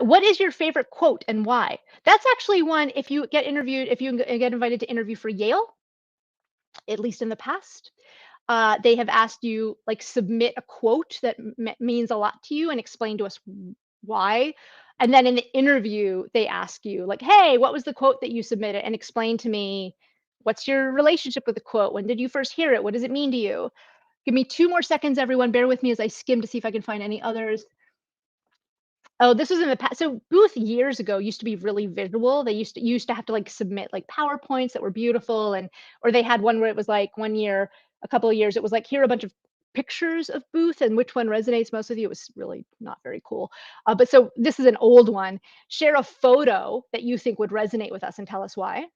What is your favorite quote and why? That's actually one. If you get interviewed, if you get invited to interview for Yale, at least in the past, they have asked you like submit a quote that means a lot to you and explain to us why. And then in the interview, they ask you like, "Hey, what was the quote that you submitted? And explain to me what's your relationship with the quote? When did you first hear it? What does it mean to you?" Give me 2 more seconds, everyone. Bear with me as I skim to see if I can find any others. Oh, this was in the past. So Booth years ago used to be really visual. They used to have to like submit like PowerPoints that were beautiful, and or they had one where it was like one year, a couple of years, it was like here are a bunch of pictures of Booth and which one resonates most with you. It was really not very cool. But so this is an old one. Share a photo that you think would resonate with us and tell us why.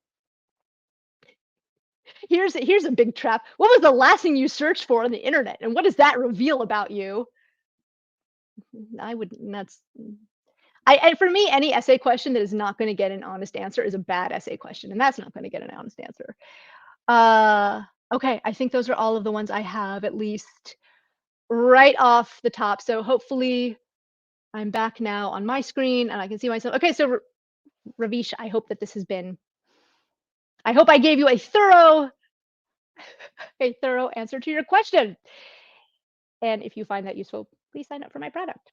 Here's a big trap. What was the last thing you searched for on the internet, and what does that reveal about you? I would. That's for me, any essay question that is not going to get an honest answer is a bad essay question, and that's not going to get an honest answer. Uh, okay, I think those are all of the ones I have, at least right off the top. So hopefully I'm back now on my screen and I can see myself. Okay, so Ravish, I hope that this has been. I hope I gave you a thorough answer to your question. And if you find that useful, please sign up for my product.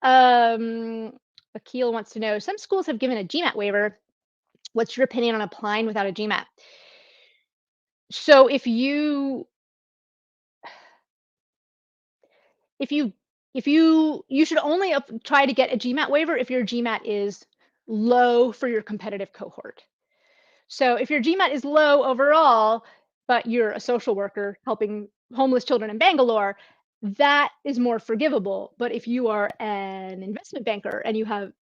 Akil wants to know, some schools have given a GMAT waiver. What's your opinion on applying without a GMAT? So if you you should only try to get a GMAT waiver if your GMAT is low for your competitive cohort. So if your GMAT is low overall, but you're a social worker helping homeless children in Bangalore, that is more forgivable. But if you are an investment banker and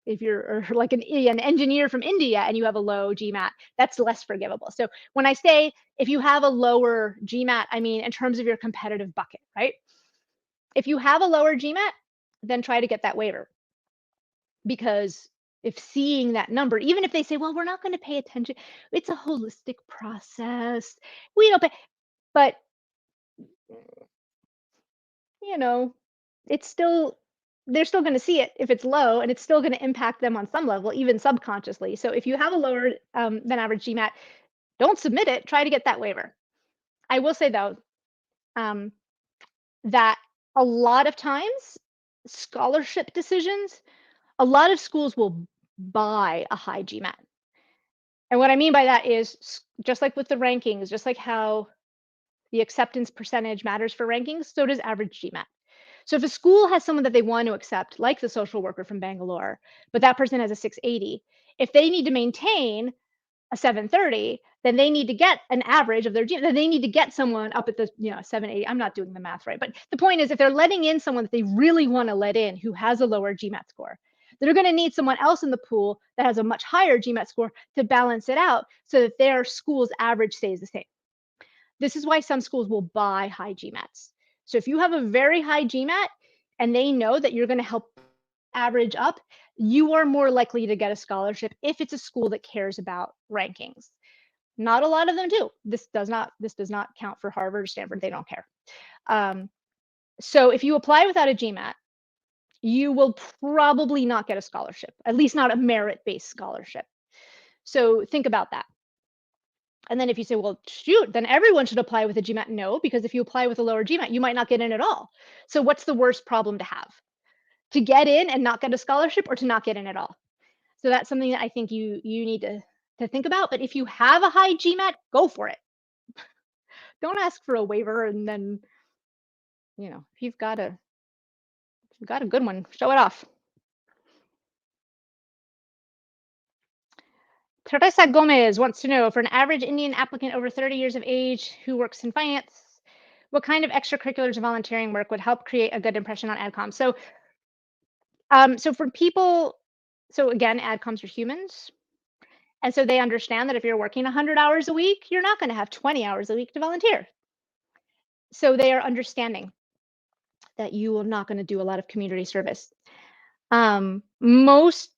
if you're or like an engineer from India and you have a low GMAT, that's less forgivable. So when I say if you have a lower GMAT, I mean in terms of your competitive bucket, right? If you have a lower GMAT, then try to get that waiver, because if seeing that number, even if they say, well, we're not going to pay attention, it's a holistic process. We don't pay, but you know, it's still, they're still going to see it if it's low, and it's still going to impact them on some level, even subconsciously. So if you have a lower than average GMAT, Don't submit it. Try to get that waiver. I will say though, um, that a lot of times scholarship decisions, a lot of schools will buy a high GMAT. And what I mean by that is just like with the rankings, just like how the acceptance percentage matters for rankings, so does average GMAT. So if a school has someone that they want to accept, like the social worker from Bangalore, but that person has a 680, if they need to maintain a 730, then they need to get an average of their GMAT. Then they need to get someone up at the 780. I'm not doing the math right, but the point is, if they're letting in someone that they really want to let in who has a lower GMAT score, they're going to need someone else in the pool that has a much higher GMAT score to balance it out so that their school's average stays the same. This is why some schools will buy high GMATs. So if you have a very high GMAT and they know that you're going to help average up, you are more likely to get a scholarship if it's a school that cares about rankings. Not a lot of them do. This does not count for Harvard or Stanford. They don't care. So if you apply without a GMAT, you will probably not get a scholarship, at least not a merit-based scholarship. So think about that. And then if you say, well, shoot, then everyone should apply with a GMAT. No, because if you apply with a lower GMAT, you might not get in at all. So what's the worst problem to have? To get in and not get a scholarship, or to not get in at all? So that's something that I think you need to think about. But if you have a high GMAT, go for it. Don't ask for a waiver, and then, if you've got a good one, show it off. Teresa Gomez wants to know, for an average Indian applicant over 30 years of age who works in finance, what kind of extracurriculars and volunteering work would help create a good impression on AdCom? So for people, so again, AdComs are humans. And so they understand that if you're working 100 hours a week, you're not going to have 20 hours a week to volunteer. So they are understanding that you are not going to do a lot of community service. Most,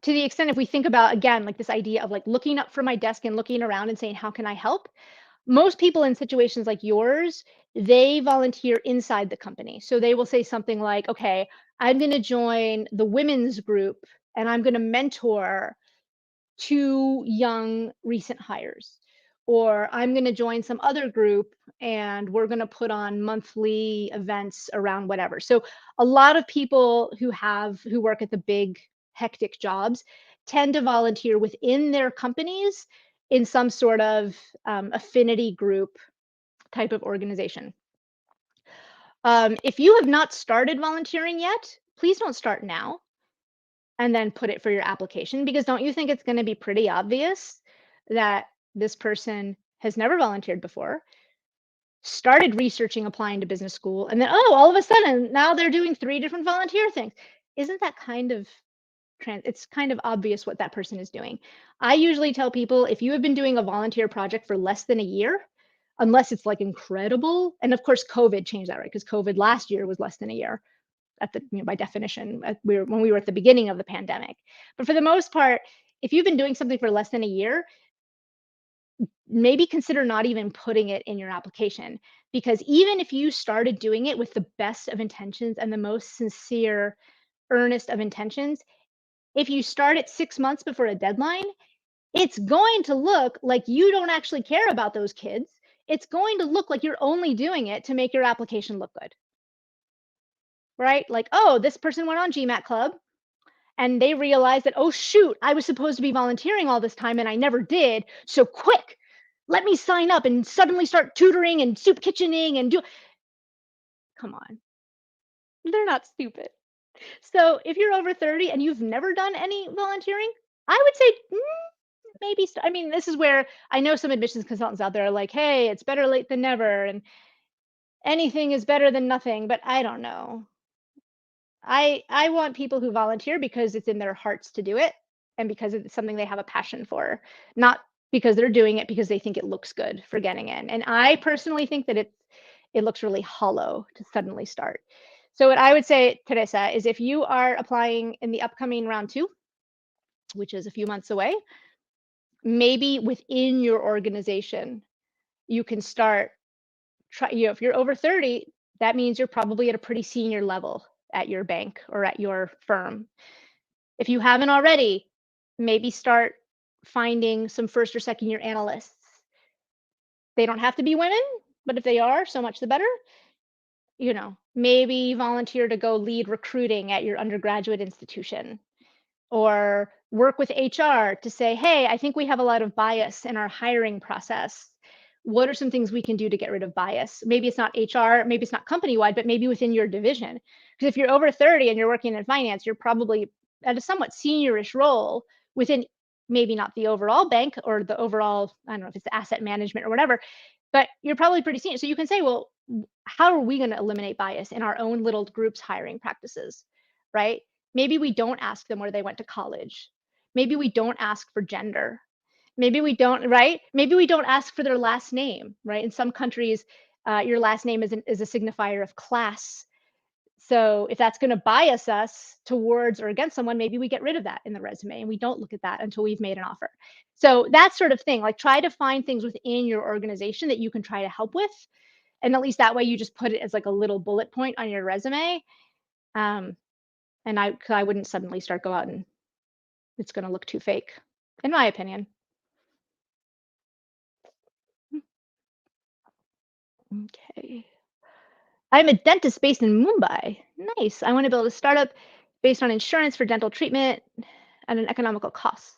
to the extent, if we think about, again, like this idea of like looking up from my desk and looking around and saying, how can I help? Most people in situations like yours, they volunteer inside the company. So they will say something like, okay, I'm going to join the women's group and I'm going to mentor 2 young recent hires. Or I'm going to join some other group and we're going to put on monthly events around whatever. So a lot of people who work at the big hectic jobs tend to volunteer within their companies in some sort of affinity group type of organization. If you have not started volunteering yet, please don't start now and then put it for your application, because don't you think it's going to be pretty obvious that this person has never volunteered before, started researching applying to business school, and then, oh, all of a sudden now they're doing 3 different volunteer things? Isn't that kind of it's kind of obvious what that person is doing? I usually tell people, if you have been doing a volunteer project for less than a year, unless it's like incredible, and of course COVID changed that, right? Because COVID last year was less than a year by definition, when we were at the beginning of the pandemic. But for the most part, if you've been doing something for less than a year, maybe consider not even putting it in your application, because even if you started doing it with the best of intentions and the most sincere, earnest of intentions, if you start it 6 months before a deadline, it's going to look like you don't actually care about those kids. It's going to look like you're only doing it to make your application look good, right? Like, oh, this person went on GMAT Club and they realized that, oh, shoot, I was supposed to be volunteering all this time and I never did. So quick, let me sign up and suddenly start tutoring and soup kitchening and do. Come on, they're not stupid. So if you're over 30 and you've never done any volunteering, I would say maybe. I mean, this is where I know some admissions consultants out there are like, hey, it's better late than never, and anything is better than nothing. But I don't know. I want people who volunteer because it's in their hearts to do it and because it's something they have a passion for, not because they're doing it because they think it looks good for getting in. And I personally think that it looks really hollow to suddenly start. So what I would say, Teresa, is if you are applying in the upcoming round 2, which is a few months away, maybe within your organization, you can start if you're over 30, that means you're probably at a pretty senior level at your bank or at your firm. If you haven't already, maybe start finding some first or second year analysts. They don't have to be women, but if they are, so much the better. Maybe volunteer to go lead recruiting at your undergraduate institution, or work with HR to say, hey, I think we have a lot of bias in our hiring process. What are some things we can do to get rid of bias? Maybe it's not HR, maybe it's not company-wide, but maybe within your division. Because if you're over 30 and you're working in finance, you're probably at a somewhat seniorish role within maybe not the overall bank or the overall, I don't know if it's the asset management or whatever, but you're probably pretty senior. So you can say, well, how are we going to eliminate bias in our own little group's hiring practices, right? Maybe we don't ask them where they went to college. Maybe we don't ask for gender. Maybe we don't, right? Maybe we don't ask for their last name, right? In some countries, your last name is a signifier of class. So if that's going to bias us towards or against someone, maybe we get rid of that in the resume and we don't look at that until we've made an offer. So that sort of thing, like try to find things within your organization that you can try to help with. And at least that way you just put it as like a little bullet point on your resume. And I wouldn't suddenly start go out and it's going to look too fake, in my opinion. Okay. I'm a dentist based in Mumbai. Nice. I want to build a startup based on insurance for dental treatment at an economical cost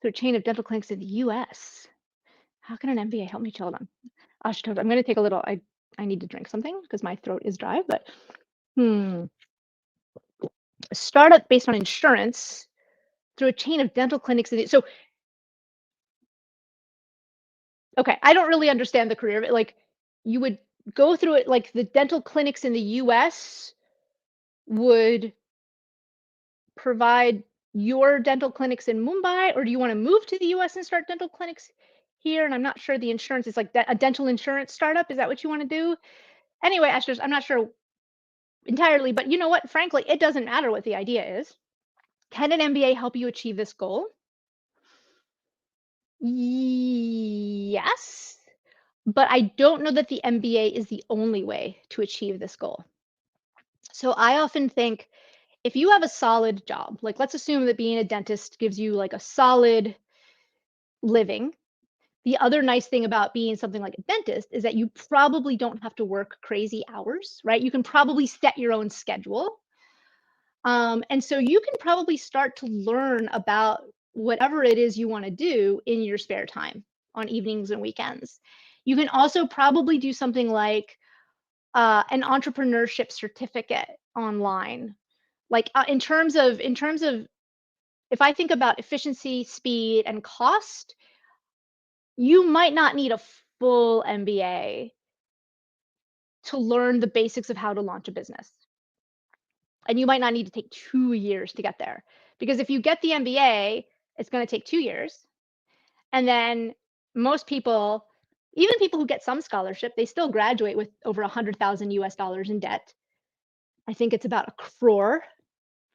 through a chain of dental clinics in the US. How can an MBA help me? Hold on. I'm going to take a little, I need to drink something because my throat is dry, but a startup based on insurance through a chain of dental clinics. So, okay, I don't really understand the career of it. Like, you would go through it, like the dental clinics in the US would provide your dental clinics in Mumbai, or do you want to move to the US and start dental clinics here? And I'm not sure the insurance is like a dental insurance startup. Is that what you want to do? Anyway, I'm not sure entirely, but you know what? Frankly, it doesn't matter what the idea is. Can an MBA help you achieve this goal? Yes, but I don't know that the MBA is the only way to achieve this goal. So I often think if you have a solid job, like let's assume that being a dentist gives you like a solid living. The other nice thing about being something like a dentist is that you probably don't have to work crazy hours, right? You can probably set your own schedule. And so you can probably start to learn about whatever it is you want to do in your spare time on evenings and weekends. You can also probably do something like an entrepreneurship certificate online. Like in terms of if I think about efficiency, speed, and cost, you might not need a full MBA to learn the basics of how to launch a business. And you might not need to take 2 years to get there. Because if you get the MBA, it's going to take 2 years. And then most people, even people who get some scholarship, they still graduate with over 100,000 US dollars in debt. I think it's about a crore.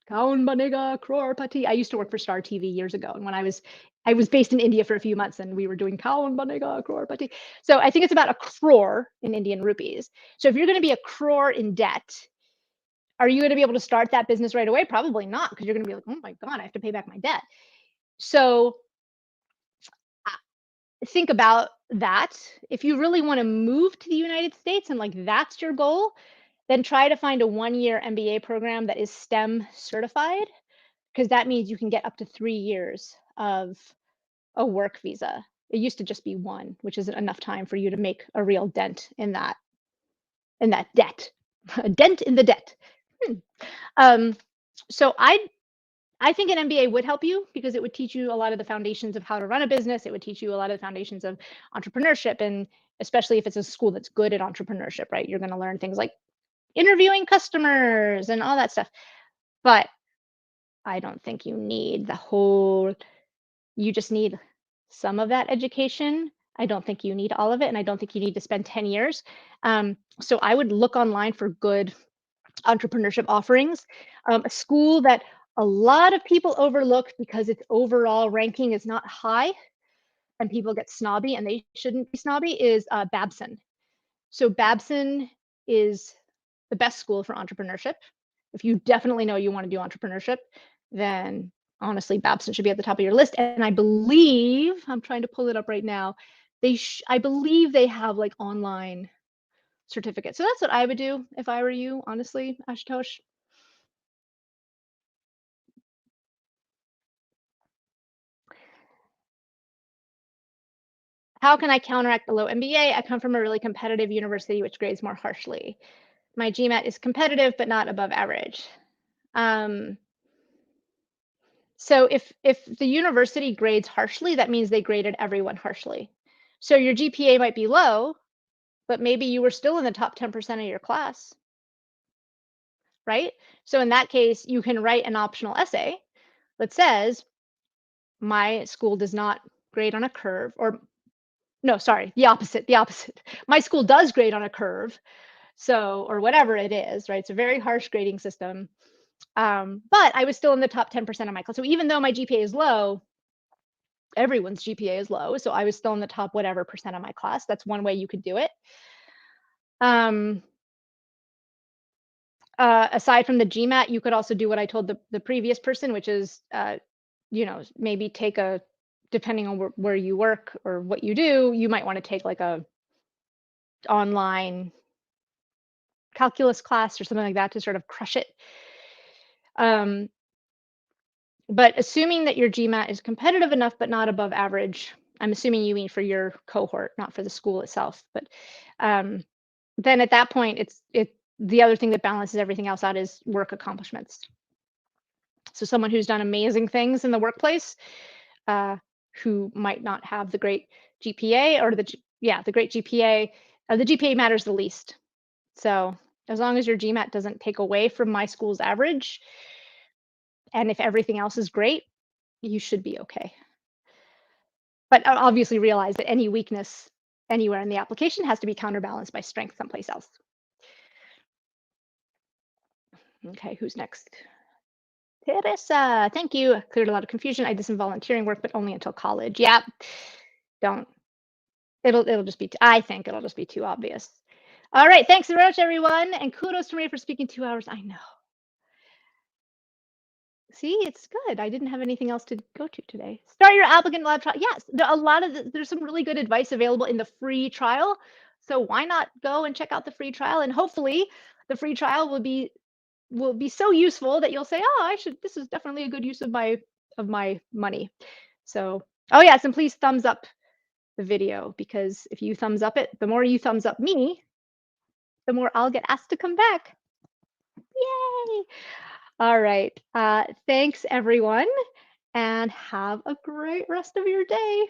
Kaun banega crore pati. I used to work for Star TV years ago, and when I was based in India for a few months, and we were doing Kaun banega crore pati. So I think it's about a crore in Indian rupees. So if you're going to be a crore in debt, are you going to be able to start that business right away? Probably not, because you're going to be like, oh my God, I have to pay back my debt. So think about that. If you really want to move to the United States and like that's your goal, then try to find a 1-year MBA program that is STEM certified, because that means you can get up to 3 years of a work visa. It used to just be 1, which isn't enough time for you to make a real dent in that debt, a dent in the debt. So I think an MBA would help you because it would teach you a lot of the foundations of how to run a business. It would teach you a lot of the foundations of entrepreneurship, and especially if it's a school that's good at entrepreneurship, right? You're going to learn things like interviewing customers and all that stuff. But I don't think you need the whole, you just need some of that education. I don't think you need all of it, and I don't think you need to spend 10 years. So I would look online for good entrepreneurship offerings. A school that a lot of people overlook because its overall ranking is not high and people get snobby, and they shouldn't be snobby, is Babson. So Babson is the best school for entrepreneurship. If you definitely know you want to do entrepreneurship, then honestly, Babson should be at the top of your list. And I believe, I'm trying to pull it up right now, I believe they have like online certificates. So that's what I would do if I were you, honestly, Ashutosh. How can I counteract the low MBA? I come from a really competitive university which grades more harshly. My GMAT is competitive but not above average. So if the university grades harshly, that means they graded everyone harshly. So your GPA might be low, but maybe you were still in the top 10% of your class, right? So in that case, you can write an optional essay that says, my school does not grade on a curve, or no, sorry, the opposite. My school does grade on a curve, so, or whatever it is, right? It's a very harsh grading system. But I was still in the top 10% of my class. So even though my GPA is low, everyone's GPA is low. So I was still in the top whatever percent of my class. That's one way you could do it. Aside from the GMAT, you could also do what I told the previous person, which is, maybe take depending on where you work or what you do, you might want to take like a online calculus class or something like that to sort of crush it. But assuming that your GMAT is competitive enough but not above average, I'm assuming you mean for your cohort, not for the school itself. But then at that point, the other thing that balances everything else out is work accomplishments. So someone who's done amazing things in the workplace, who might not have the great GPA or the great GPA, the GPA matters the least. So as long as your GMAT doesn't take away from my school's average, and if everything else is great, you should be okay. But obviously realize that any weakness anywhere in the application has to be counterbalanced by strength someplace else. Okay, who's next? Teresa, thank you. Cleared a lot of confusion. I did some volunteering work, but only until college. Yeah, don't. It'll just be, I think it'll just be too obvious. All right, thanks very much, everyone. And kudos to Maria for speaking 2 hours. I know. See, it's good. I didn't have anything else to go to today. Start your applicant lab trial. Yes, there's some really good advice available in the free trial. So why not go and check out the free trial? And hopefully the free trial will be so useful that you'll say, oh, this is definitely a good use of my money. So, oh yes, and please thumbs up the video, because if you thumbs up it, the more you thumbs up me, the more I'll get asked to come back. Yay! All right. Thanks, everyone, and have a great rest of your day.